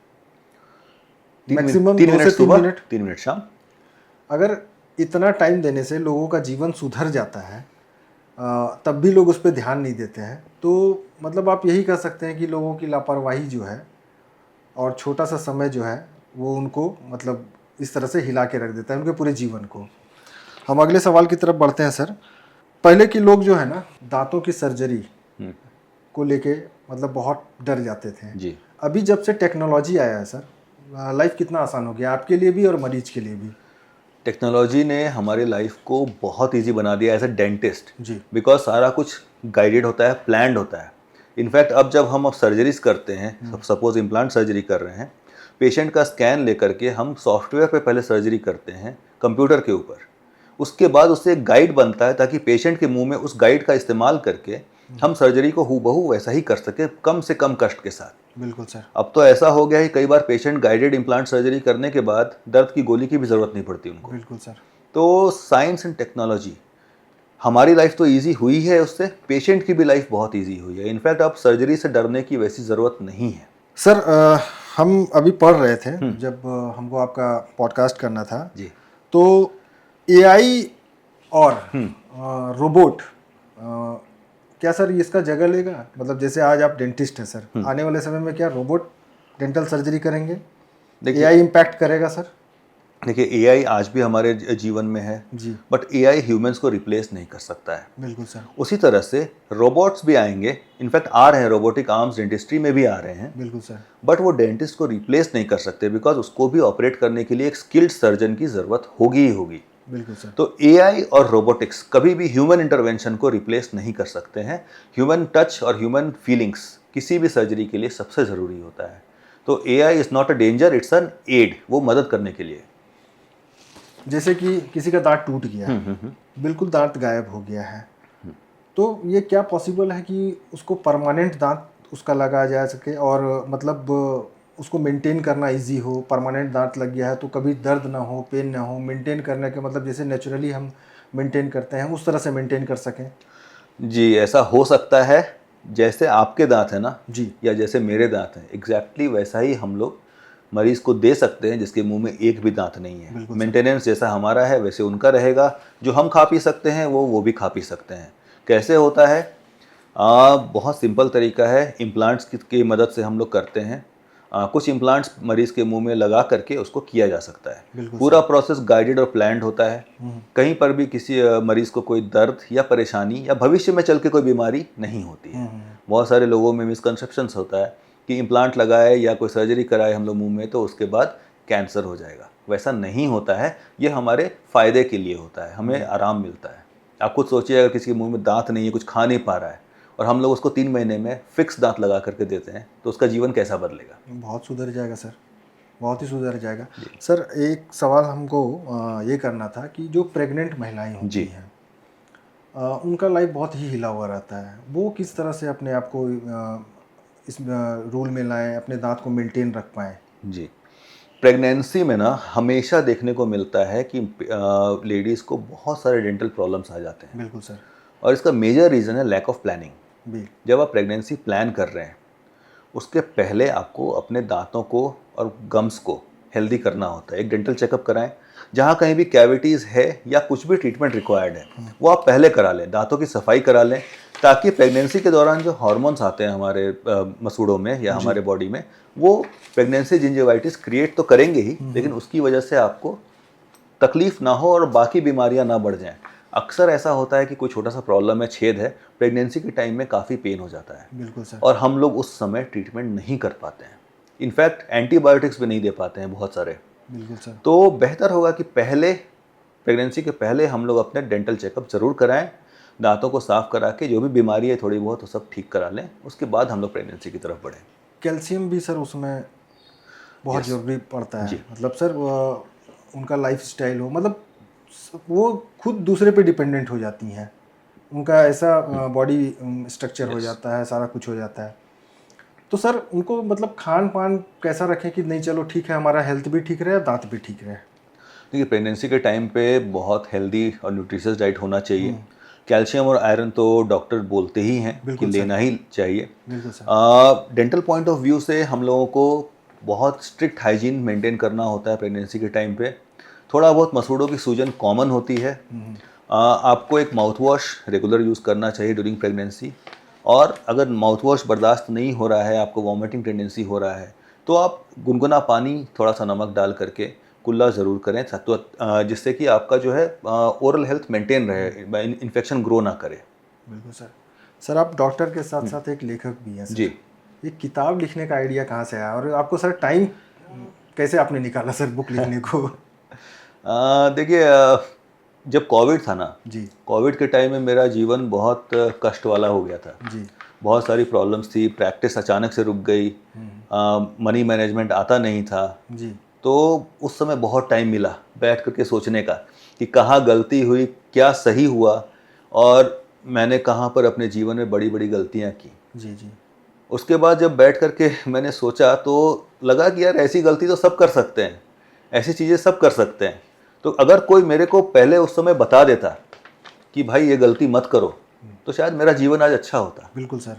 मैक्सिमम 3 2 से मिनट 3 सुबह, मिनट। 3 मिनट शाम। अगर इतना टाइम देने से लोगों का जीवन सुधर जाता है, तब भी लोग उस पर ध्यान नहीं देते हैं, तो मतलब आप यही कह सकते हैं कि लोगों की लापरवाही जो है और छोटा सा समय जो है वो उनको मतलब इस तरह से हिला के रख देता है उनके पूरे जीवन को। हम अगले सवाल की तरफ बढ़ते हैं सर। पहले के लोग जो है ना, दांतों की सर्जरी को लेके मतलब बहुत डर जाते थे। जी। अभी जब से टेक्नोलॉजी आया है सर, लाइफ कितना आसान हो गया आपके लिए भी और मरीज के लिए भी? टेक्नोलॉजी ने हमारी लाइफ को बहुत इजी बना दिया एज ए डेंटिस्ट, जी। बिकॉज सारा कुछ गाइडेड होता है, प्लान्ड होता है। इनफैक्ट अब जब हम सर्जरीज करते हैं, सपोज इम्प्लांट सर्जरी कर रहे हैं, पेशेंट का स्कैन लेकर के हम सॉफ्टवेयर पे पहले सर्जरी करते हैं कंप्यूटर के ऊपर। उसके बाद उससे एक गाइड बनता है ताकि पेशेंट के मुंह में उस गाइड का इस्तेमाल करके हम सर्जरी को हूबहू वैसा ही कर सके, कम से कम कष्ट के साथ। बिल्कुल सर। अब तो ऐसा हो गया है कई बार पेशेंट गाइडेड इम्प्लांट सर्जरी करने के बाद दर्द की गोली की भी ज़रूरत नहीं पड़ती उनको। बिल्कुल सर। तो साइंस एंड टेक्नोलॉजी, हमारी लाइफ तो इजी हुई है, उससे पेशेंट की भी लाइफ बहुत इजी हुई है। इनफैक्ट अब सर्जरी से डरने की वैसी ज़रूरत नहीं है। सर हम अभी पढ़ रहे थे जब हमको आपका पॉडकास्ट करना था जी। तो एआई और रोबोट क्या सर इसका जगह लेगा? मतलब जैसे आज आप डेंटिस्ट हैं सर, आने वाले समय में क्या रोबोट डेंटल सर्जरी करेंगे? देखिए, एआई इम्पैक्ट करेगा सर? देखिए एआई आज भी हमारे जीवन में है, जी। बट एआई ह्यूमंस को रिप्लेस नहीं कर सकता है। बिल्कुल सर। उसी तरह से रोबोट्स भी आएंगे, इनफैक्ट आ रहे हैं, रोबोटिक आर्म्स डेंटिस्ट्री में भी आ रहे हैं, बिल्कुल सर। बट वो डेंटिस्ट को रिप्लेस नहीं कर सकते, बिकॉज उसको भी ऑपरेट करने के लिए एक स्किल्ड सर्जन की ज़रूरत होगी ही होगी। बिल्कुल सर। तो एआई और रोबोटिक्स कभी भी ह्यूमन इंटरवेंशन को रिप्लेस नहीं कर सकते हैं। ह्यूमन टच और ह्यूमन फीलिंग्स किसी भी सर्जरी के लिए सबसे ज़रूरी होता है। तो AI is not a danger, it's an aid, वो मदद करने के लिए। जैसे कि किसी का दांत टूट गया, बिल्कुल दांत गायब हो गया है, तो ये क्या पॉसिबल है कि उसको परमानेंट दांत उसका लगाया जा सके और मतलब उसको मेंटेन करना इजी हो? परमानेंट दांत लग गया है तो कभी दर्द ना हो, पेन ना हो, मेंटेन करने के मतलब जैसे नेचुरली हम मेंटेन करते हैं उस तरह से मेंटेन कर सकें? जी, ऐसा हो सकता है। जैसे आपके दांत है ना जी। या जैसे मेरे दांत हैं, एग्जैक्टली वैसा ही हम लोग मरीज को दे सकते हैं जिसके मुंह में एक भी दांत नहीं है। मेंटेनेंस जैसा हमारा है वैसे उनका रहेगा। जो हम खा पी सकते हैं वो भी खा पी सकते हैं। कैसे होता है? बहुत सिंपल तरीका है। इम्प्लांट्स की मदद से हम लोग करते हैं। कुछ इम्प्लांट्स मरीज़ के मुंह में लगा करके उसको किया जा सकता है। पूरा प्रोसेस गाइडेड और प्लान्ड होता है। कहीं पर भी किसी मरीज़ को कोई दर्द या परेशानी या भविष्य में चल के कोई बीमारी नहीं होती है। बहुत सारे लोगों में मिसकंसेप्शंस होता है कि इम्प्लांट लगाए या कोई सर्जरी कराए हम लोग मुंह में तो उसके बाद कैंसर हो जाएगा। वैसा नहीं होता है। ये हमारे फ़ायदे के लिए होता है, हमें आराम मिलता है। आप खुद सोचिए, अगर किसी के मुंह में दांत नहीं है, कुछ खा नहीं पा रहा है, और हम लोग उसको 3 महीने में फिक्स दांत लगा करके देते हैं, तो उसका जीवन कैसा बदलेगा? बहुत सुधर जाएगा सर, बहुत ही सुधर जाएगा। सर एक सवाल हमको ये करना था कि जो प्रेग्नेंट महिलाएं होती हैं उनका लाइफ बहुत ही हिला हुआ रहता है, वो किस तरह से अपने आप को इस रूल में लाएं, अपने दांत को मेंटेन रख पाएँ? जी, प्रेगनेंसी में ना हमेशा देखने को मिलता है कि लेडीज़ को बहुत सारे डेंटल प्रॉब्लम्स आ जाते हैं। बिल्कुल सर। और इसका मेजर रीज़न है लैक ऑफ प्लानिंग। भी जब आप प्रेगनेंसी प्लान कर रहे हैं उसके पहले आपको अपने दांतों को और गम्स को हेल्दी करना होता है। एक डेंटल चेकअप कराएं। जहाँ कहीं भी कैविटीज़ है या कुछ भी ट्रीटमेंट रिक्वायर्ड है वो आप पहले करा लें। दांतों की सफाई करा लें, ताकि प्रेगनेंसी के दौरान जो हार्मोन्स आते हैं हमारे मसूड़ों में या हमारे बॉडी में, वो प्रेगनेंसी जिंजिवाइटिस क्रिएट तो करेंगे ही, लेकिन उसकी वजह से आपको तकलीफ ना हो और बाकी बीमारियां ना बढ़ जाएं। अक्सर ऐसा होता है कि कोई छोटा सा प्रॉब्लम है, छेद है, प्रेगनेंसी के टाइम में काफ़ी पेन हो जाता है बिल्कुल सर। और हम लोग उस समय ट्रीटमेंट नहीं कर पाते हैं। इनफैक्ट एंटीबायोटिक्स भी नहीं दे पाते हैं बहुत सारे। बिल्कुल सर। तो बेहतर होगा कि पहले, प्रेगनेंसी के पहले हम लोग अपने डेंटल चेकअप ज़रूर कराएं, दांतों को साफ करा के जो भी बीमारी है थोड़ी बहुत वो सब ठीक करा लें, उसके बाद हम लोग प्रेगनेंसी की तरफ बढ़ें। कैल्शियम भी सर उसमें बहुत Yes. ज़रूरी पड़ता है। जी। मतलब सर उनका लाइफ स्टाइल हो, मतलब वो खुद दूसरे पे डिपेंडेंट हो जाती हैं, उनका ऐसा बॉडी स्ट्रक्चर हो Yes. जाता है, सारा कुछ हो जाता है। तो सर उनको मतलब खान पान कैसा रखें कि नहीं चलो ठीक है, हमारा हेल्थ भी ठीक रहे, दांत भी ठीक रहे। देखिए, प्रेगनेंसी के टाइम पे बहुत हेल्दी और न्यूट्रिशियस डाइट होना चाहिए। कैल्शियम और आयरन तो डॉक्टर बोलते ही हैं कि बिल्कुल सर। लेना ही चाहिए। बिल्कुल sir. Dental point of view से हम लोगों को बहुत स्ट्रिक्ट हाइजीन मेंटेन करना होता है प्रेगनेंसी के टाइम पे। थोड़ा बहुत मसूड़ों की सूजन कॉमन होती है। आपको एक माउथ वॉश रेगुलर यूज़ करना चाहिए ड्यूरिंग प्रेगनेंसी, और अगर माउथ वॉश बर्दाश्त नहीं हो रहा है, आपको वॉमिटिंग टेंडेंसी हो रहा है, तो आप गुनगुना पानी थोड़ा सा नमक डाल करके कुल्ला ज़रूर करें, जिससे कि आपका जो है ओरल हेल्थ मेंटेन रहे, इन्फेक्शन ग्रो ना करे। बिल्कुल सर। सर आप डॉक्टर के साथ साथ एक लेखक भी हैं सर। जी। ये किताब लिखने का आइडिया कहाँ से आया और आपको सर टाइम कैसे आपने निकाला सर बुक लिखने को? देखिए, जब कोविड था ना, जी। कोविड के टाइम में मेरा जीवन बहुत कष्ट वाला हो गया था। जी। बहुत सारी प्रॉब्लम्स थी, प्रैक्टिस अचानक से रुक गई, मनी मैनेजमेंट आता नहीं था। जी। तो उस समय बहुत टाइम मिला बैठ करके सोचने का कि कहाँ गलती हुई, क्या सही हुआ, और मैंने कहाँ पर अपने जीवन में बड़ी बड़ी गलतियाँ की। जी। जी। उसके बाद जब बैठ करके मैंने सोचा तो लगा कि यार ऐसी गलती तो सब कर सकते हैं, ऐसी चीज़ें सब कर सकते हैं। तो अगर कोई मेरे को पहले उस समय बता देता कि भाई ये गलती मत करो, तो शायद मेरा जीवन आज अच्छा होता। बिल्कुल सर।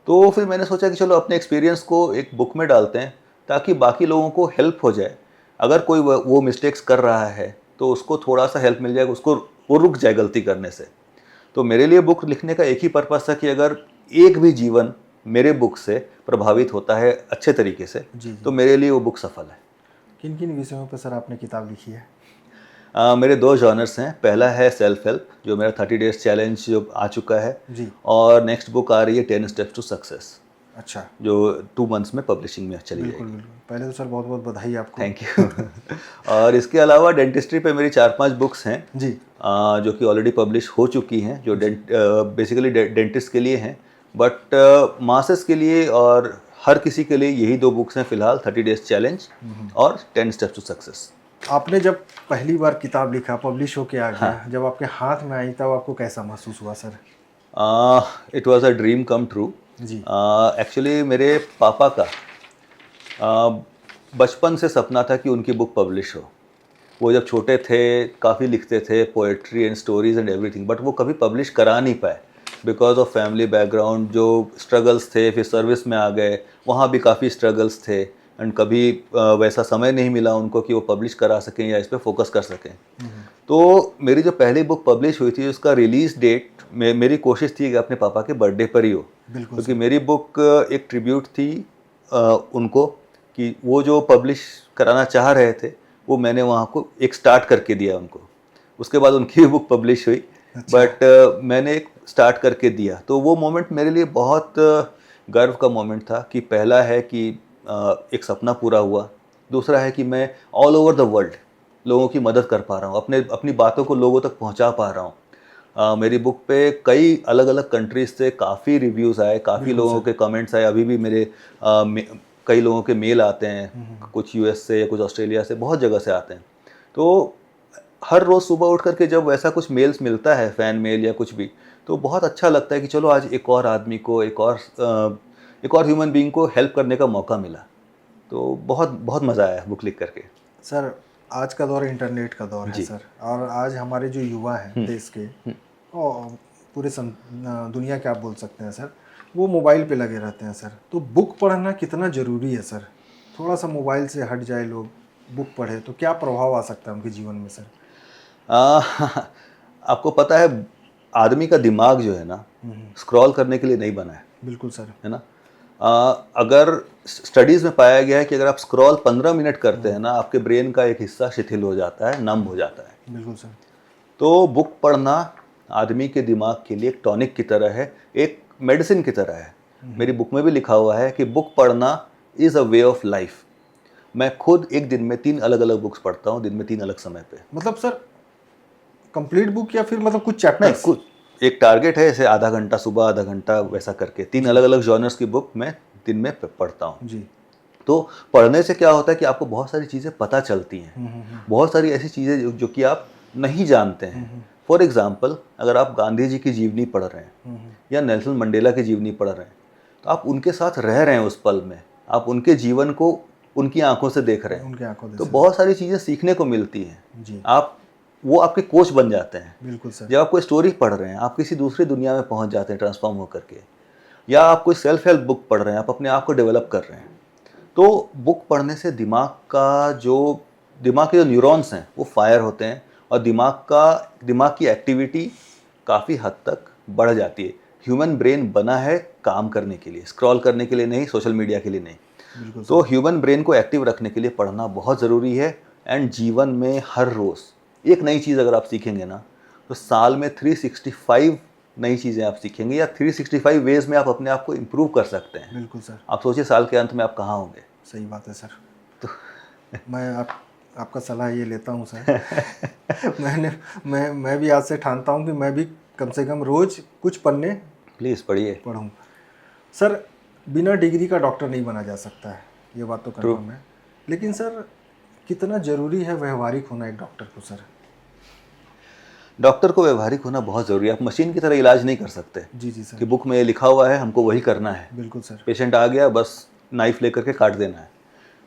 तो फिर मैंने सोचा कि चलो अपने एक्सपीरियंस को एक बुक में डालते हैं, ताकि बाकी लोगों को हेल्प हो जाए। अगर कोई वो मिस्टेक्स कर रहा है तो उसको थोड़ा सा हेल्प मिल जाएगा, उसको वो रुक जाए गलती करने से। तो मेरे लिए बुक लिखने का एक ही पर्पस था कि अगर एक भी जीवन मेरे बुक से प्रभावित होता है अच्छे तरीके से, जी। तो मेरे लिए वो बुक सफल है। किन किन विषयों पर सर आपने किताब लिखी है? मेरे 2 जॉनर्स हैं। पहला है सेल्फ हेल्प, जो मेरा 30 डेज चैलेंज जो आ चुका है, जी। और नेक्स्ट बुक आ रही है 10 स्टेप्स टू सक्सेस, अच्छा। जो 2 मंथ्स में पब्लिशिंग में चली बिल्कुल जाएगी। बिल्कुल। पहले तो सर बहुत बहुत बधाई आपको। Thank you. और इसके अलावा डेंटिस्ट्री पे मेरी 4-5 बुक्स हैं, जी। जो कि ऑलरेडी पब्लिश हो चुकी हैं, जो बेसिकली डेंटिस्ट के लिए हैं, बट मासेस के लिए और हर किसी के लिए यही 2 बुक्स हैं फिलहाल, 30 डेज चैलेंज और 10 स्टेप्स टू सक्सेस। आपने जब पहली बार किताब लिखा, पब्लिश होके आ गया, जब आपके हाथ में आई तब आपको कैसा महसूस हुआ sir? It was a dream come true. जी। एक्चुअली मेरे पापा का बचपन से सपना था कि उनकी बुक पब्लिश हो। वो जब छोटे थे काफ़ी लिखते थे, poetry and stories and everything, but वो कभी पब्लिश करा नहीं पाए बिकॉज ऑफ फैमिली बैकग्राउंड, जो स्ट्रगल्स थे। फिर सर्विस में आ गए, वहाँ भी काफ़ी स्ट्रगल्स थे, एंड कभी वैसा समय नहीं मिला उनको कि वो पब्लिश करा सकें या इस पर फोकस कर सकें। तो मेरी जो पहली बुक पब्लिश हुई थी, उसका रिलीज़ डेट मेरी कोशिश थी कि अपने पापा के बर्थडे पर ही हो, बिल्कुल क्योंकि मेरी बुक एक ट्रिब्यूट थी उनको, कि वो जो पब्लिश कराना चाह रहे थे वो मैंने वहाँ को एक स्टार्ट करके दिया उनको। उसके बाद उनकी बुक पब्लिश हुई, अच्छा। बट मैंने एक स्टार्ट करके दिया। तो वो मोमेंट मेरे लिए बहुत गर्व का मोमेंट था कि पहला है कि एक सपना पूरा हुआ, दूसरा है कि मैं ऑल ओवर द वर्ल्ड लोगों की मदद कर पा रहा हूँ, अपनी बातों को लोगों तक पहुँचा पा रहा हूँ। मेरी बुक पे कई अलग अलग कंट्रीज से काफ़ी रिव्यूज़ आए, काफ़ी लोगों के कमेंट्स आए। अभी भी मेरे कई लोगों के मेल आते हैं, कुछ यूएस से या कुछ ऑस्ट्रेलिया से, बहुत जगह से आते हैं। तो हर रोज़ सुबह उठ करके जब ऐसा कुछ मेल्स मिलता है, फ़ैन मेल या कुछ भी, तो बहुत अच्छा लगता है कि चलो आज एक और आदमी को, एक और ह्यूमन बीइंग को हेल्प करने का मौका मिला। तो बहुत बहुत मज़ा आया बुक लिख करके। सर आज का दौर इंटरनेट का दौर है जी। सर, और आज हमारे जो युवा हैं देश के और पूरे दुनिया के आप बोल सकते हैं सर, वो मोबाइल पे लगे रहते हैं सर। तो बुक पढ़ना कितना ज़रूरी है सर? थोड़ा सा मोबाइल से हट जाए लोग, बुक पढ़े तो क्या प्रभाव आ सकता है उनके जीवन में सर? आ, आपको पता है, आदमी का दिमाग जो है ना, स्क्रॉल करने के लिए नहीं बना है, बिल्कुल सर। है ना। अगर स्टडीज़ में पाया गया है कि अगर आप स्क्रॉल 15 मिनट करते हैं ना, आपके ब्रेन का एक हिस्सा शिथिल हो जाता है, नम हो जाता है। बिल्कुल सर। तो बुक पढ़ना आदमी के दिमाग के लिए एक टॉनिक की तरह है, एक मेडिसिन की तरह है। मेरी बुक में भी लिखा हुआ है कि बुक पढ़ना is a way of life. मैं खुद एक दिन में 3 अलग अलग बुक्स पढ़ता हूँ, दिन में 3 अलग समय पे। मतलब सर कंप्लीट बुक या फिर मतलब कुछ नहीं, चैप्टर्स? कुछ एक टारगेट है, जैसे आधा घंटा सुबह, आधा घंटा वैसा करके 3 अलग अलग जॉनर्स की बुक मैं दिन में पढ़ता हूँ। जी। तो पढ़ने से क्या होता है कि आपको बहुत सारी चीज़ें पता चलती हैं, बहुत सारी ऐसी चीज़ें जो कि आप नहीं जानते हैं। फॉर एग्ज़ाम्पल, अगर आप गांधी जी की जीवनी पढ़ रहे हैं या नेल्सन मंडेला की जीवनी पढ़ रहे हैं, तो आप उनके साथ रह रहे हैं उस पल में, आप उनके जीवन को उनकी आंखों से देख रहे हैं, उनके आंखों तो बहुत सारी चीज़ें सीखने को मिलती हैं। जी। आप वो आपके कोच बन जाते हैं। बिल्कुल सर। जब आप कोई स्टोरी पढ़ रहे हैं, आप किसी दूसरी दुनिया में पहुंच जाते हैं ट्रांसफॉर्म होकर के, या आप कोई सेल्फ हेल्प बुक पढ़ रहे हैं, आप अपने आप को डेवलप कर रहे हैं। तो बुक पढ़ने से दिमाग के जो न्यूरॉन्स हैं वो फायर होते हैं, और दिमाग की एक्टिविटी काफ़ी हद तक बढ़ जाती है। ह्यूमन ब्रेन बना है काम करने के लिए, स्क्रॉल करने के लिए नहीं, सोशल मीडिया के लिए नहीं। बिल्कुल तो ह्यूमन ब्रेन को एक्टिव रखने के लिए पढ़ना बहुत ज़रूरी है। एंड जीवन में हर रोज़ एक नई चीज़ अगर आप सीखेंगे ना, तो साल में 365 नई चीज़ें आप सीखेंगे, या 365 वेज में आप अपने आप को इम्प्रूव कर सकते हैं। बिल्कुल सर। आप सोचिए साल के अंत में आप कहाँ होंगे। सही बात है सर। तो मैं आपका सलाह ये लेता हूँ सर। मैं भी आज से ठानता हूँ कि मैं भी कम से कम रोज़ कुछ पन्ने प्लीज़ पढ़िए। पढ़ूँ। सर बिना डिग्री का डॉक्टर नहीं बना जा सकता है, ये बात तो कंफर्म है। लेकिन सर कितना ज़रूरी है व्यवहारिक होना एक डॉक्टर को सर? डॉक्टर को व्यवहारिक होना बहुत ज़रूरी है। आप मशीन की तरह इलाज नहीं कर सकते जी जी सर। कि बुक में ये लिखा हुआ है, हमको वही करना है। बिल्कुल सर। पेशेंट आ गया, बस नाइफ लेकर के काट देना है।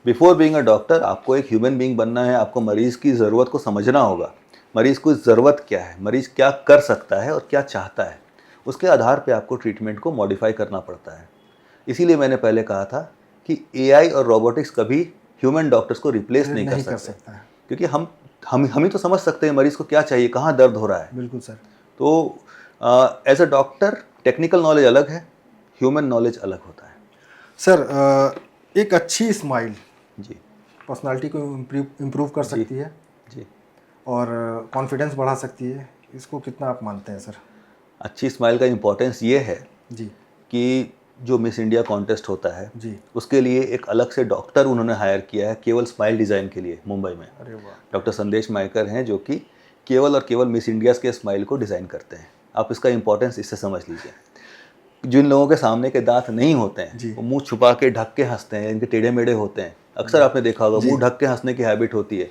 बिफोर बीइंग अ डॉक्टर आपको एक ह्यूमन बीइंग बनना है। आपको मरीज़ की ज़रूरत को समझना होगा। मरीज़ को ज़रूरत क्या है, मरीज़ क्या कर सकता है और क्या चाहता है, उसके आधार पे आपको ट्रीटमेंट को मॉडिफाई करना पड़ता है। इसीलिए मैंने पहले कहा था कि एआई और रोबोटिक्स कभी ह्यूमन डॉक्टर्स को रिप्लेस नहीं कर सकते, है। क्योंकि हम ही तो समझ सकते हैं मरीज़ को क्या चाहिए, कहाँ दर्द हो रहा है। बिल्कुल सर। तो as a doctor technical knowledge अलग है, ह्यूमन नॉलेज अलग होता है। सर एक अच्छी स्माइल जी पर्सनालिटी को इम्प्रूव कर सकती है जी। और कॉन्फिडेंस बढ़ा सकती है, इसको कितना आप मानते हैं सर? अच्छी स्माइल का इम्पोर्टेंस ये है जी कि जो मिस इंडिया कॉन्टेस्ट होता है, जी। उसके लिए एक अलग से डॉक्टर उन्होंने हायर किया है केवल स्माइल डिज़ाइन के लिए मुंबई में। अरे वाह। डॉक्टर संदेश मायकर हैं, जो कि केवल और केवल मिस इंडियाज़ के स्माइल को डिज़ाइन करते हैं। आप इसका इम्पोर्टेंस इससे समझ लीजिए। जिन लोगों के सामने के दांत नहीं होते जी। हैं, वो मुंह छुपा के ढक के हंसते हैं, इनके टेढ़े मेढ़े होते हैं, अक्सर आपने देखा होगा, मुंह ढक के हंसने की हैबिट होती है।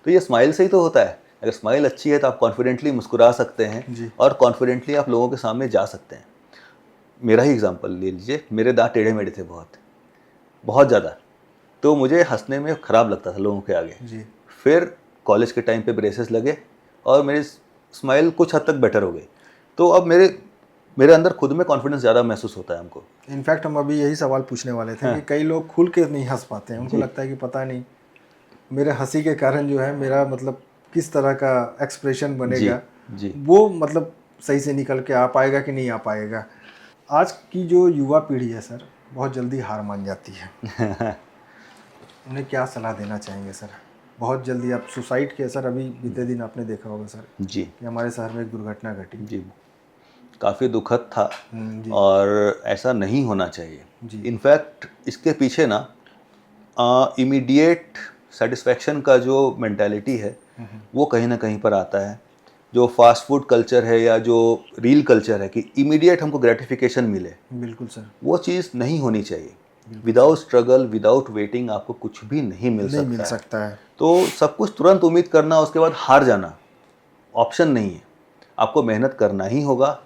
तो ये स्माइल से ही तो होता है। अगर स्माइल अच्छी है तो आप कॉन्फिडेंटली मुस्कुरा सकते हैं जी। और कॉन्फिडेंटली आप लोगों के सामने जा सकते हैं। मेरा ही एग्जांपल ले लीजिए, मेरे दांत टेढ़े मेढ़े थे बहुत बहुत ज़्यादा, तो मुझे हंसने में ख़राब लगता था लोगों के आगे। जी। फिर कॉलेज के टाइम पे ब्रेसेस लगे और मेरी स्माइल कुछ हद तक बेटर हो गई। तो अब मेरे अंदर खुद में कॉन्फिडेंस ज़्यादा महसूस होता है हमको। इनफैक्ट हम अभी यही सवाल पूछने वाले थे कि कई लोग खुल के नहीं हंस पाते हैं, उनको जी। लगता है कि पता नहीं मेरे हंसी के कारण जो है मेरा मतलब किस तरह का एक्सप्रेशन बनेगा, जी वो मतलब सही से निकल के आ पाएगा कि नहीं आ पाएगा। आज की जो युवा पीढ़ी है सर, बहुत जल्दी हार मान जाती है। उन्हें क्या सलाह देना चाहेंगे सर? बहुत जल्दी आप सुसाइड के सर, अभी बीते दिन आपने देखा होगा सर जी कि हमारे शहर में एक दुर्घटना घटी। जी। काफ़ी दुखद था जी और ऐसा नहीं होना चाहिए। जी। इनफैक्ट इसके पीछे ना इमीडिएट सेटिस्फैक्शन का जो मेंटालिटी है वो कहीं ना कहीं पर आता है। जो फास्ट फूड कल्चर है या जो रील कल्चर है कि इमीडिएट हमको ग्रेटिफिकेशन मिले, बिल्कुल सर। वो चीज़ नहीं होनी चाहिए। विदाउट स्ट्रगल, विदाउट वेटिंग आपको कुछ भी नहीं मिल नहीं मिल सकता है। सकता है। तो सब कुछ तुरंत उम्मीद करना, उसके बाद हार जाना ऑप्शन नहीं है। आपको मेहनत करना ही होगा,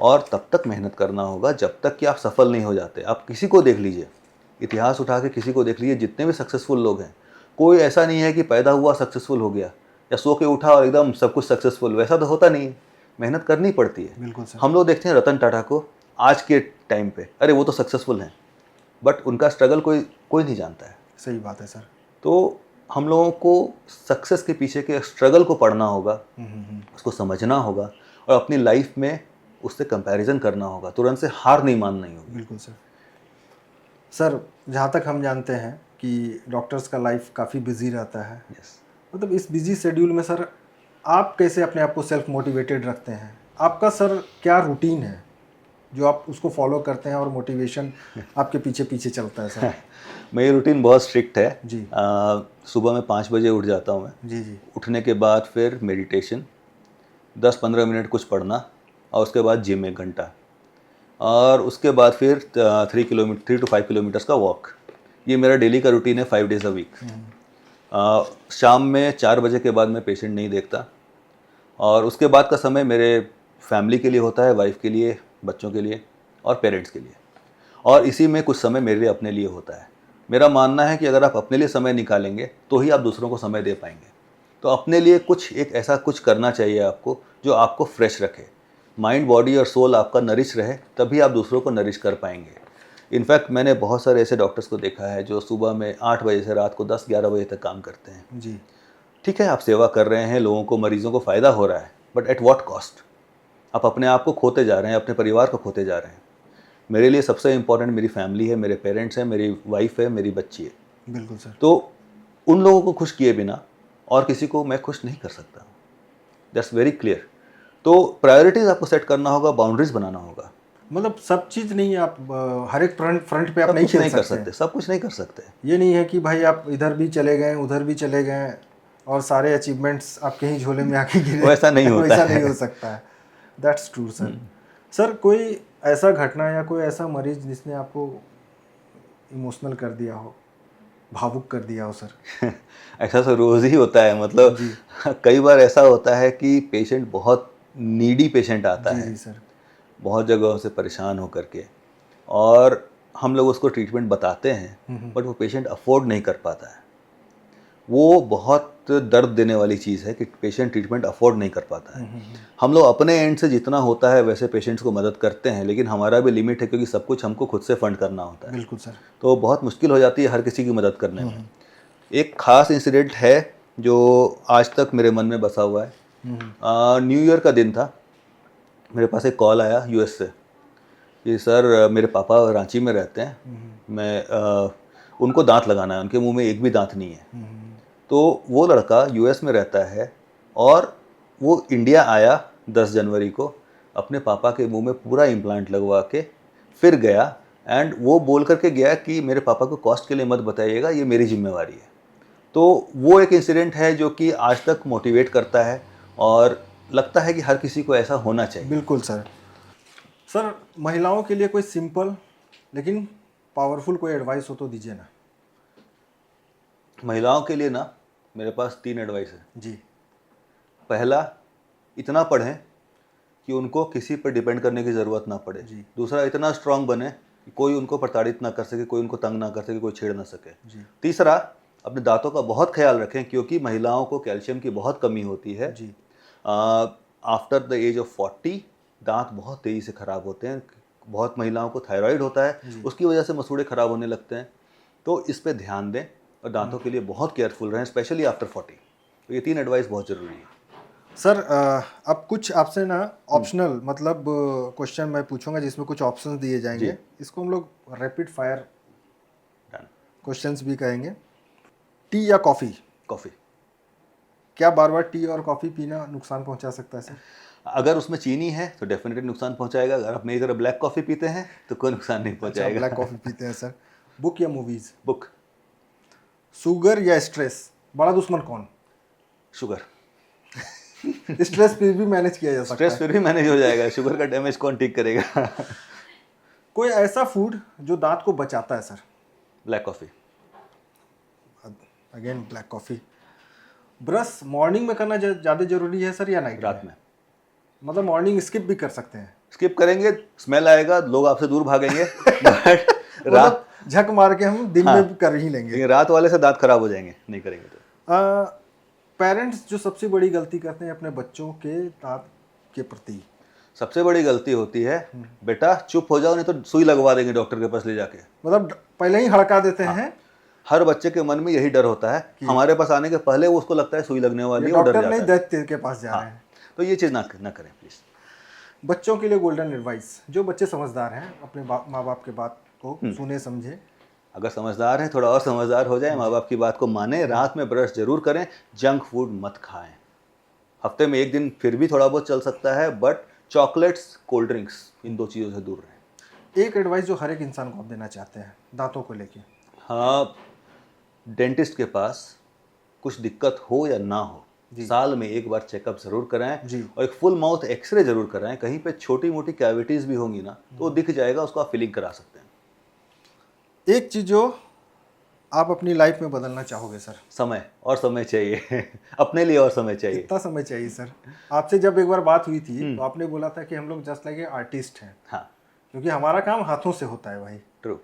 और तब तक मेहनत करना होगा जब तक कि आप सफल नहीं हो जाते। आप किसी को देख लीजिए, इतिहास उठा के किसी को देख लीजिए, जितने भी सक्सेसफुल लोग हैं, कोई ऐसा नहीं है कि पैदा हुआ सक्सेसफुल हो गया या सो के उठा और एकदम सब कुछ सक्सेसफुल, वैसा तो होता नहीं है। मेहनत करनी पड़ती है। बिल्कुल सर। हम लोग देखते हैं रतन टाटा को आज के टाइम पे, अरे वो तो सक्सेसफुल हैं, बट उनका स्ट्रगल कोई नहीं जानता है। सही बात है सर। तो हम लोगों को सक्सेस के पीछे के स्ट्रगल को पढ़ना होगा, उसको समझना होगा और अपनी लाइफ में उससे कंपैरिजन करना होगा, तुरंत से हार नहीं माननी होगी। बिल्कुल सर। सर जहाँ तक हम जानते हैं कि डॉक्टर्स का लाइफ काफ़ी बिजी रहता है, यस। मतलब इस बिजी शेड्यूल में सर आप कैसे अपने आप को सेल्फ मोटिवेटेड रखते हैं? आपका सर क्या रूटीन है जो आप उसको फॉलो करते हैं और मोटिवेशन आपके पीछे पीछे चलता है सर? मेरी रूटीन बहुत स्ट्रिक्ट है। जी। सुबह में 5 बजे उठ जाता हूँ मैं। जी जी। उठने के बाद फिर मेडिटेशन, 10-15 मिनट कुछ पढ़ना, और उसके बाद जिम 1 घंटा, और उसके बाद फिर 3 to 5 किलोमीटर्स का वॉक। ये मेरा डेली का रूटीन है 5 डेज़ अ वीक। शाम में 4 बजे के बाद मैं पेशेंट नहीं देखता, और उसके बाद का समय मेरे फैमिली के लिए होता है, वाइफ के लिए, बच्चों के लिए और पेरेंट्स के लिए, और इसी में कुछ समय मेरे लिए अपने लिए होता है। मेरा मानना है कि अगर आप अपने लिए समय निकालेंगे तो ही आप दूसरों को समय दे पाएंगे। तो अपने लिए कुछ एक ऐसा कुछ करना चाहिए आपको जो आपको फ्रेश रखे, माइंड, बॉडी और सोल आपका नरिश रहे, तभी आप दूसरों को नरिश कर पाएंगे। इनफैक्ट मैंने बहुत सारे ऐसे डॉक्टर्स को देखा है जो सुबह में 8 बजे से रात को 10-11 बजे तक काम करते हैं। जी। ठीक है, आप सेवा कर रहे हैं, लोगों को, मरीजों को फ़ायदा हो रहा है, बट एट व्हाट कॉस्ट? आप अपने आप को खोते जा रहे हैं, अपने परिवार को खोते जा रहे हैं। मेरे लिए सबसे इम्पोर्टेंट मेरी फैमिली है, मेरे पेरेंट्स हैं, मेरी वाइफ है, मेरी बच्ची है। बिल्कुल सर। तो उन लोगों को खुश किए बिना और किसी को मैं खुश नहीं कर सकता। That's very clear. तो प्रायोरिटीज़ आपको सेट करना होगा, बाउंड्रीज बनाना होगा। मतलब सब चीज़ नहीं, आप हर एक फ्रंट पे आप सब नहीं कुछ खेल नहीं कर सकते। सकते, सब कुछ नहीं कर सकते। ये नहीं है कि भाई आप इधर भी चले गए उधर भी चले गए और सारे अचीवमेंट्स आपके ही झोले में आके गिरे। वैसा नहीं होता वैसा है। नहीं हो सकता है। That's true sir. सर कोई ऐसा घटना या कोई ऐसा मरीज जिसने आपको इमोशनल कर दिया हो, भावुक कर दिया हो सर? ऐसा तो रोज़ ही होता है, मतलब जी। कई बार ऐसा होता है कि पेशेंट बहुत नीडी पेशेंट आता जी है, जी सर। बहुत जगहों से परेशान होकर के, और हम लोग उसको ट्रीटमेंट बताते हैं, बट वो पेशेंट अफोर्ड नहीं कर पाता है। वो बहुत दर्द देने वाली चीज़ है कि पेशेंट ट्रीटमेंट अफोर्ड नहीं कर पाता है। हम लोग अपने एंड से जितना होता है वैसे पेशेंट्स को मदद करते हैं, लेकिन हमारा भी लिमिट है, क्योंकि सब कुछ हमको खुद से फंड करना होता है। बिल्कुल सर। तो बहुत मुश्किल हो जाती है हर किसी की मदद करने में। एक ख़ास इंसिडेंट है जो आज तक मेरे मन में बसा हुआ है। न्यू ईयर का दिन था, मेरे पास एक कॉल आया यूएस से कि सर मेरे पापा रांची में रहते हैं, उनको दांत लगाना है, उनके मुंह में एक भी दांत नहीं है। तो वो लड़का यूएस में रहता है और वो इंडिया आया 10 जनवरी को, अपने पापा के मुंह में पूरा इम्प्लांट लगवा के फिर गया, एंड वो बोल करके गया कि मेरे पापा को कॉस्ट के लिए मत बताइएगा, ये मेरी जिम्मेवारी है। तो वो एक इंसिडेंट है जो कि आज तक मोटिवेट करता है, और लगता है कि हर किसी को ऐसा होना चाहिए। बिल्कुल सर। सर महिलाओं के लिए कोई सिंपल लेकिन पावरफुल कोई एडवाइस हो तो दीजिए ना। महिलाओं के लिए ना मेरे पास 3 एडवाइस है। जी। पहला, इतना पढ़ें कि उनको किसी पर डिपेंड करने की ज़रूरत ना पड़े। जी। दूसरा, इतना स्ट्रांग बने कि कोई उनको प्रताड़ित ना कर सके, कोई उनको तंग ना कर सके, कोई छेड़ ना सके। जी। तीसरा, अपने दांतों का बहुत ख्याल रखें, क्योंकि महिलाओं को कैल्शियम की बहुत कमी होती है। जी। आफ्टर द एज ऑफ 40 दांत बहुत तेज़ी से ख़राब होते हैं। बहुत महिलाओं को थायराइड होता है, उसकी वजह से मसूड़े ख़राब होने लगते हैं। तो इस पे ध्यान दें और दांतों के लिए बहुत केयरफुल रहें, स्पेशली आफ्टर 40। तो ये 3 एडवाइस बहुत ज़रूरी है। सर अब कुछ आपसे ना ऑप्शनल मतलब क्वेश्चन मैं पूछूंगा जिसमें कुछ ऑप्शंस दिए जाएंगे। इसको हम लोग रैपिड फायर क्वेश्चंस भी कहेंगे। टी या कॉफ़ी? कॉफ़ी। क्या बार बार टी और कॉफ़ी पीना नुकसान पहुंचा सकता है सर? अगर उसमें चीनी है तो डेफिनेटली नुकसान पहुंचाएगा। अगर आप मेरी तरह ब्लैक कॉफ़ी पीते हैं तो कोई नुकसान नहीं पहुंचाएगा। ब्लैक कॉफ़ी पीते हैं सर। बुक या मूवीज़? बुक। शुगर या स्ट्रेस, बड़ा दुश्मन कौन? शुगर। स्ट्रेस फिर भी मैनेज किया जा सकता स्ट्रेस है। फिर भी मैनेज हो जाएगा, शुगर का डैमेज कौन ठीक करेगा। कोई ऐसा फूड जो दांत को बचाता है sir? Black coffee. Again black coffee. Brush morning में करना ज़्यादा जरूरी है सर या नाइट? रात में। मतलब मॉर्निंग स्किप भी कर सकते हैं? स्किप करेंगे, स्मेल आएगा, लोग आपसे दूर भागेंगे। बट रात, मतलब झक मार के हम दिन में भी कर ही लेंगे। लेकिन रात वाले से दांत खराब हो जाएंगे, नहीं करेंगे तो। पेरेंट्स जो सबसे बड़ी गलती करते हैं अपने बच्चों के दांत के प्रति? सबसे बड़ी गलती होती है, बेटा चुप हो जाओ नहीं तो सुई लगवा देंगे डॉक्टर के पास ले जाके। मतलब पहले ही हड़का देते हैं। हर बच्चे के मन में यही डर होता है, हमारे पास आने के पहले वो उसको लगता है सुई लगने वाली है, और डर डॉक्टर जाता नहीं है। दैत्य के पास जा रहे हैं। तो ये चीज़ ना करें प्लीज़। बच्चों के लिए गोल्डन एडवाइस, जो बच्चे समझदार हैं अपने माँ बाप के बात को सुने समझे। अगर समझदार है थोड़ा और समझदार हो जाए, माँ बाप की बात को माने, रात में ब्रश जरूर करें, जंक फूड मत खाएं। हफ्ते में एक दिन फिर भी थोड़ा बहुत चल सकता है, बट चॉकलेट्स, कोल्ड ड्रिंक्स, इन 2 चीज़ों से दूर रहें। एक एडवाइस जो हर एक इंसान को आप देना चाहते हैं दांतों को लेके। हाँ, डेंटिस्ट के पास कुछ दिक्कत हो या ना हो, साल में एक बार चेकअप जरूर कराएं जी। और एक फुल माउथ एक्सरे जरूर कराएं। कहीं पे छोटी मोटी कैविटीज भी होंगी ना तो वो दिख जाएगा, उसको आप फिलिंग करा सकते हैं। एक चीज़ जो आप अपनी लाइफ में बदलना चाहोगे सर? समय, और समय चाहिए अपने लिए और समय चाहिए। कितना समय चाहिए सर? आपसे जब एक बार बात हुई थी तो आपने बोला था कि हम लोग जस्ट लाइक ए आर्टिस्ट हैं। हाँ, क्योंकि हमारा काम हाथों से होता है भाई। ट्रू।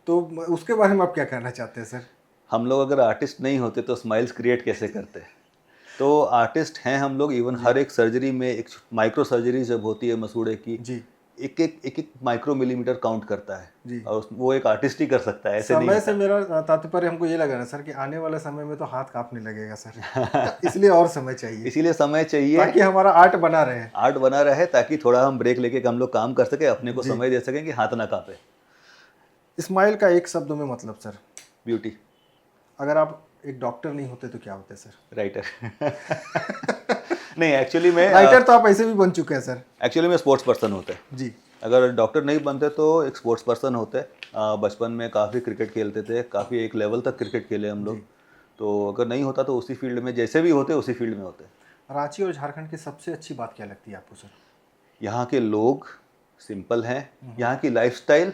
तो उसके बारे में आप क्या कहना चाहते हैं सर? हम लोग अगर आर्टिस्ट नहीं होते तो स्माइल्स क्रिएट कैसे करते? तो आर्टिस्ट हैं हम लोग। इवन हर एक सर्जरी में, एक माइक्रो सर्जरी जब होती है मसूड़े की, जी। एक माइक्रो मिलीमीटर काउंट करता है जी। और वो एक आर्टिस्ट ही कर सकता है, ऐसे नहीं समय होता। से मेरा तात्पर्य हमको ये लगा ना सर कि आने वाले समय में तो हाथ कांपने लगेगा सर। इसलिए और समय चाहिए, इसीलिए समय चाहिए ताकि हमारा आर्ट बना रहे। आर्ट बना रहे, ताकि थोड़ा हम ब्रेक लेके हम लोग काम कर सके, अपने को समय दे सकें कि हाथ ना कांपे। स्माइल का एक शब्दों में मतलब सर? ब्यूटी। अगर आप एक डॉक्टर नहीं होते तो क्या होते सर? राइटर। नहीं, एक्चुअली मैं राइटर तो आप ऐसे भी बन चुके हैं सर। एक्चुअली मैं स्पोर्ट्स पर्सन होते। जी। अगर डॉक्टर नहीं बनते तो एक स्पोर्ट्स पर्सन होते। बचपन में काफ़ी क्रिकेट खेलते थे, काफ़ी एक लेवल तक क्रिकेट खेले हम लोग। तो अगर नहीं होता तो उसी फील्ड में, जैसे भी होते उसी फील्ड में होते। रांची और झारखंड की सबसे अच्छी बात क्या लगती है आपको सर? यहाँ के लोग सिंपल हैं, यहाँ की लाइफस्टाइल,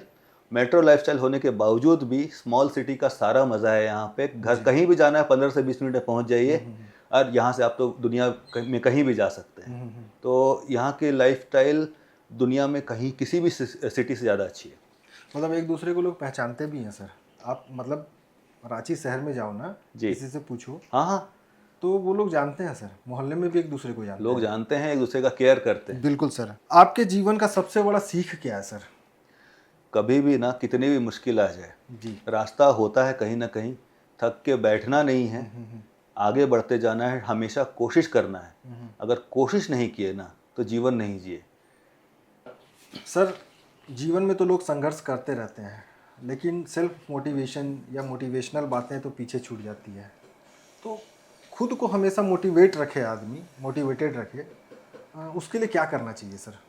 मेट्रो लाइफस्टाइल होने के बावजूद भी स्मॉल सिटी का सारा मज़ा है यहाँ पे। घर कहीं भी जाना है 15 से 20 मिनट में पहुँच जाइए, और यहाँ से आप तो दुनिया में कहीं भी जा सकते हैं। तो यहाँ की लाइफस्टाइल दुनिया में कहीं किसी भी सिटी से ज़्यादा अच्छी है। मतलब एक दूसरे को लोग पहचानते भी हैं सर। आप मतलब रांची शहर में जाओ ना, जी। किसी से पूछो, हाँ, तो वो लोग जानते हैं सर। मोहल्ले में भी एक दूसरे को जानते लोग जानते हैं, एक दूसरे का केयर करते हैं। बिल्कुल सर। आपके जीवन का सबसे बड़ा सीख क्या है सर? कभी भी ना, कितनी भी मुश्किल आ जाए, जी। रास्ता होता है कहीं ना कहीं। थक के बैठना नहीं है, आगे बढ़ते जाना है, हमेशा कोशिश करना है। अगर कोशिश नहीं किए ना तो जीवन नहीं जिए। सर, जीवन में तो लोग संघर्ष करते रहते हैं, लेकिन सेल्फ मोटिवेशन या मोटिवेशनल बातें तो पीछे छूट जाती है। तो खुद को हमेशा मोटिवेट रखे आदमी, मोटिवेटेड रखे, उसके लिए क्या करना चाहिए सर?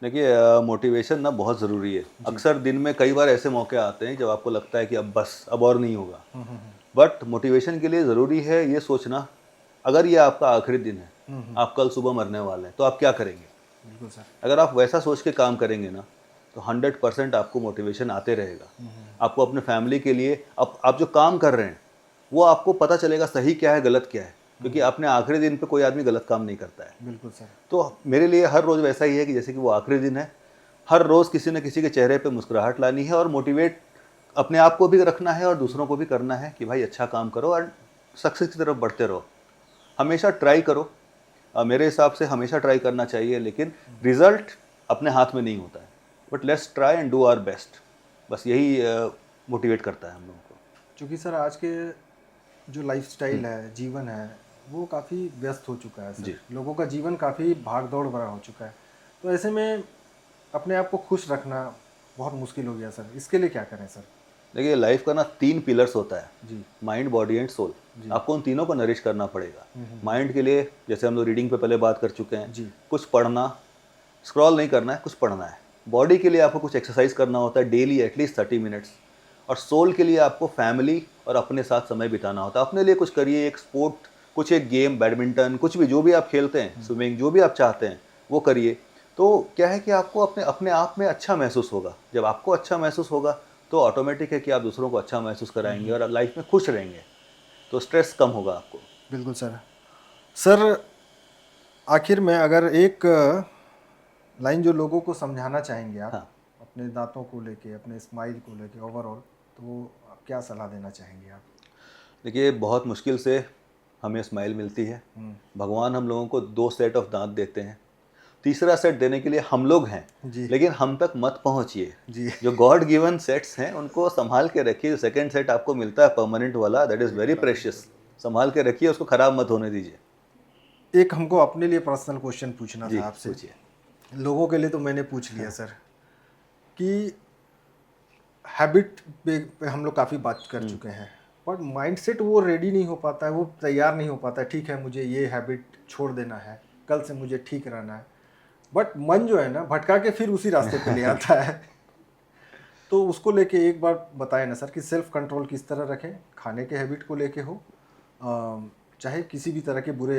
देखिए, मोटिवेशन ना बहुत ज़रूरी है। अक्सर दिन में कई बार ऐसे मौके आते हैं जब आपको लगता है कि अब बस, अब और नहीं होगा। बट मोटिवेशन के लिए ज़रूरी है ये सोचना, अगर ये आपका आखिरी दिन है, आप कल सुबह मरने वाले हैं, तो आप क्या करेंगे? बिल्कुल सर। अगर आप वैसा सोच के काम करेंगे ना तो 100% आपको मोटिवेशन आते रहेगा। आपको अपने फैमिली के लिए, आप जो काम कर रहे हैं वो आपको पता चलेगा सही क्या है, गलत क्या है, क्योंकि अपने आखिरी दिन पे कोई आदमी गलत काम नहीं करता है। बिल्कुल सर। तो मेरे लिए हर रोज़ वैसा ही है कि जैसे कि वो आखिरी दिन है। हर रोज़ किसी न किसी के चेहरे पे मुस्कुराहट लानी है और मोटिवेट अपने आप को भी रखना है और दूसरों को भी करना है कि भाई अच्छा काम करो और सक्सेस की तरफ बढ़ते रहो। हमेशा ट्राई करो। मेरे हिसाब से हमेशा ट्राई करना चाहिए, लेकिन रिजल्ट अपने हाथ में नहीं होता है। But let's try and do our best. बस यही मोटिवेट करता है हम लोगों को। क्योंकि सर आज के जो लाइफस्टाइल है, जीवन है, वो काफ़ी व्यस्त हो चुका है सर। लोगों का जीवन काफ़ी भाग दौड़ भरा हो चुका है। तो ऐसे में अपने आप को खुश रखना बहुत मुश्किल हो गया सर। इसके लिए क्या करें सर? देखिए, लाइफ का ना 3 पिलर्स होता है, जी। Mind, body and soul. आपको उन तीनों को नरिश करना पड़ेगा। माइंड के लिए जैसे हम लोग रीडिंग पे पहले बात कर चुके हैं, जी। कुछ पढ़ना, स्क्रॉल नहीं करना है, कुछ पढ़ना है। बॉडी के लिए आपको कुछ एक्सरसाइज करना होता है डेली एटलीस्ट 30 मिनट्स। और सोल के लिए आपको फैमिली और अपने साथ समय बिताना होता है। अपने लिए कुछ करिए, एक स्पोर्ट, कुछ एक गेम, बैडमिंटन, कुछ भी, जो भी आप खेलते हैं, स्विमिंग, जो भी आप चाहते हैं वो करिए। तो क्या है कि आपको अपने आप में अच्छा महसूस होगा। जब आपको अच्छा महसूस होगा तो ऑटोमेटिक है कि आप दूसरों को अच्छा महसूस कराएंगे और लाइफ में खुश रहेंगे, तो स्ट्रेस कम होगा आपको। बिल्कुल सर। सर, आखिर में अगर एक लाइन जो लोगों को समझाना चाहेंगे आप, हाँ। अपने दांतों को लेके, अपने स्माइल को लेके ओवरऑल, तो आप क्या सलाह देना चाहेंगे आप? देखिए, बहुत मुश्किल से हमें स्माइल मिलती है। भगवान हम लोगों को 2 सेट ऑफ दांत देते हैं, तीसरा सेट देने के लिए हम लोग हैं। जी। लेकिन हम तक मत पहुंचिए। जी। जो गॉड गिवन सेट्स हैं उनको संभाल के रखिए। जो सेकंड सेट आपको मिलता है परमानेंट वाला, दैट इज़ वेरी प्रेशियस। संभाल के रखिए, उसको ख़राब मत होने दीजिए। एक हमको अपने लिए पर्सनल क्वेश्चन पूछना जी, था आपसे पूछिए। लोगों के लिए तो मैंने पूछ लिया सर कि हैबिट पे हम लोग काफ़ी बात कर चुके हैं, पर माइंडसेट वो रेडी नहीं हो पाता है, वो तैयार नहीं हो पाता है। ठीक है, मुझे ये हैबिट छोड़ देना है, कल से मुझे ठीक रहना है, बट मन जो है ना भटका के फिर उसी रास्ते पे ले आता है। तो उसको लेके एक बार बताएं ना सर कि सेल्फ कंट्रोल किस तरह रखें, खाने के हैबिट को लेके हो, चाहे किसी भी तरह के बुरे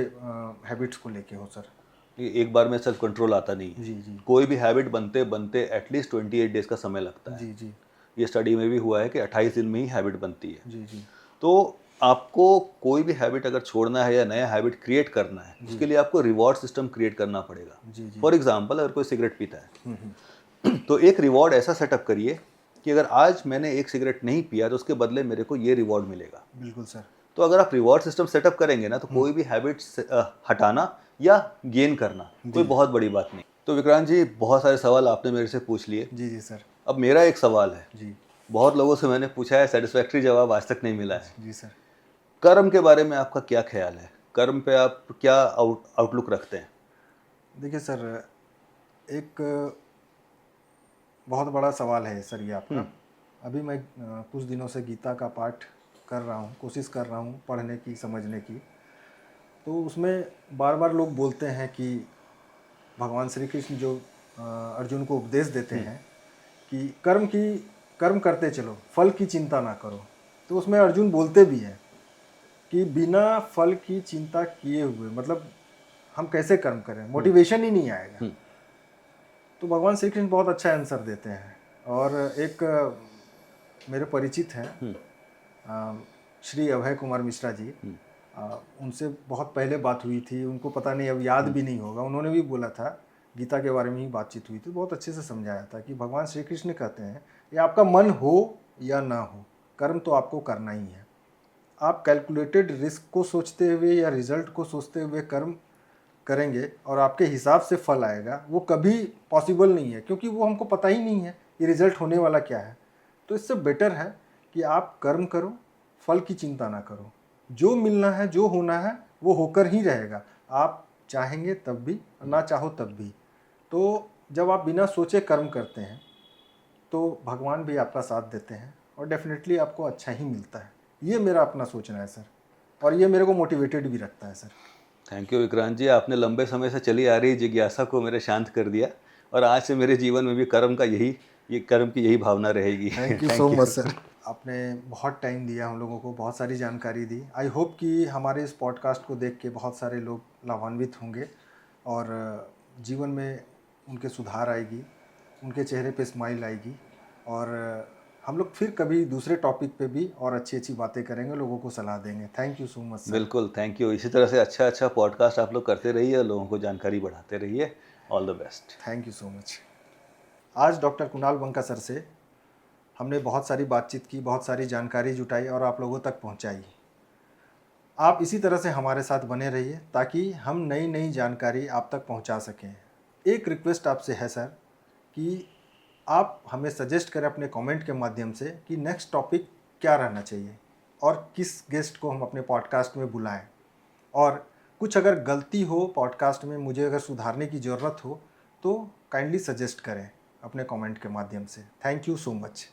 हैबिट्स को लेके हो सर। ये एक बार में सेल्फ कंट्रोल आता नहीं है। जी जी कोई भी हैबिट बनते बनते एटलीस्ट 28 डेज का समय लगता है। जी जी ये स्टडी में भी हुआ है कि 28 दिन में ही हैबिट बनती है। जी जी तो आपको कोई भी हैबिट अगर छोड़ना है या नया हैबिट क्रिएट करना है, उसके लिए आपको रिवॉर्ड सिस्टम क्रिएट करना पड़ेगा। जी जी फॉर एग्जाम्पल, अगर कोई सिगरेट पीता है तो एक रिवॉर्ड ऐसा सेटअप करिए कि अगर आज मैंने एक सिगरेट नहीं पिया तो उसके बदले मेरे को ये रिवॉर्ड मिलेगा। बिल्कुल सर। तो अगर आप रिवॉर्ड सिस्टम सेटअप करेंगे ना, तो कोई भी हैबिट हटाना या गेन करना कोई बहुत बड़ी बात नहीं। तो विक्रांत जी, बहुत सारे सवाल आपने मेरे से पूछ लिए। जी जी सर। अब मेरा एक सवाल है, जी बहुत लोगों से मैंने पूछा है, सेटिस्फैक्ट्री जवाब आज तक नहीं मिला है। जी सर। कर्म के बारे में आपका क्या ख्याल है? कर्म पे आप क्या आउटलुक रखते हैं? देखिए सर, एक बहुत बड़ा सवाल है सर ये आपका। अभी मैं कुछ दिनों से गीता का पाठ कर रहा हूँ, कोशिश कर रहा हूँ पढ़ने की, समझने की। तो उसमें बार बार लोग बोलते हैं कि भगवान श्री कृष्ण जो अर्जुन को उपदेश देते हैं कि कर्म करते चलो, फल की चिंता ना करो। तो उसमें अर्जुन बोलते भी हैं कि बिना फल की चिंता किए हुए मतलब हम कैसे कर्म करें, मोटिवेशन ही नहीं आएगा। तो भगवान श्री कृष्ण बहुत अच्छा आंसर देते हैं। और एक मेरे परिचित हैं श्री अभय कुमार मिश्रा जी, उनसे बहुत पहले बात हुई थी, उनको पता नहीं अब याद भी नहीं होगा, उन्होंने भी बोला था, गीता के बारे में ही बातचीत हुई थी, बहुत अच्छे से समझाया था कि भगवान श्री कृष्ण कहते हैं ये आपका मन हो या ना हो, कर्म तो आपको करना ही है। आप कैलकुलेटेड रिस्क को सोचते हुए या रिजल्ट को सोचते हुए कर्म करेंगे और आपके हिसाब से फल आएगा, वो कभी पॉसिबल नहीं है, क्योंकि वो हमको पता ही नहीं है ये रिजल्ट होने वाला क्या है। तो इससे बेटर है कि आप कर्म करो, फल की चिंता ना करो। जो मिलना है, जो होना है, वो होकर ही रहेगा। आप चाहेंगे तब भी, ना चाहो तब भी। तो जब आप बिना सोचे कर्म करते हैं तो भगवान भी आपका साथ देते हैं और डेफिनेटली आपको अच्छा ही मिलता है। ये मेरा अपना सोचना है सर, और ये मेरे को मोटिवेटेड भी रखता है सर। थैंक यू विक्रांत जी, आपने लंबे समय से चली आ रही जिज्ञासा को मेरे शांत कर दिया, और आज से मेरे जीवन में भी कर्म की यही भावना रहेगी। Thank you so much sir. आपने बहुत टाइम दिया हम लोगों को, बहुत सारी जानकारी दी। आई होप कि हमारे इस पॉडकास्ट को देख के बहुत सारे लोग लाभान्वित होंगे और जीवन में उनके सुधार आएगी, उनके चेहरे पे स्माइल आएगी, और हम लोग फिर कभी दूसरे टॉपिक पे भी और अच्छी अच्छी बातें करेंगे, लोगों को सलाह देंगे। Thank you so much sir. बिल्कुल, थैंक यू। इसी तरह से अच्छा अच्छा पॉडकास्ट आप लोग करते रहिए, लोगों को जानकारी बढ़ाते रहिए। All the best. Thank you so much. आज डॉक्टर कुणाल बंका सर से हमने बहुत सारी बातचीत की, बहुत सारी जानकारी जुटाई और आप लोगों तक पहुंचाई। आप इसी तरह से हमारे साथ बने रहिए ताकि हम नई नई जानकारी आप तक पहुंचा सकें। एक रिक्वेस्ट आपसे है सर कि आप हमें सजेस्ट करें अपने कमेंट के माध्यम से कि नेक्स्ट टॉपिक क्या रहना चाहिए और किस गेस्ट को हम अपने पॉडकास्ट में बुलाएं, और कुछ अगर गलती हो पॉडकास्ट में, मुझे अगर सुधारने की ज़रूरत हो तो काइंडली सजेस्ट करें अपने कमेंट के माध्यम से। Thank you so much.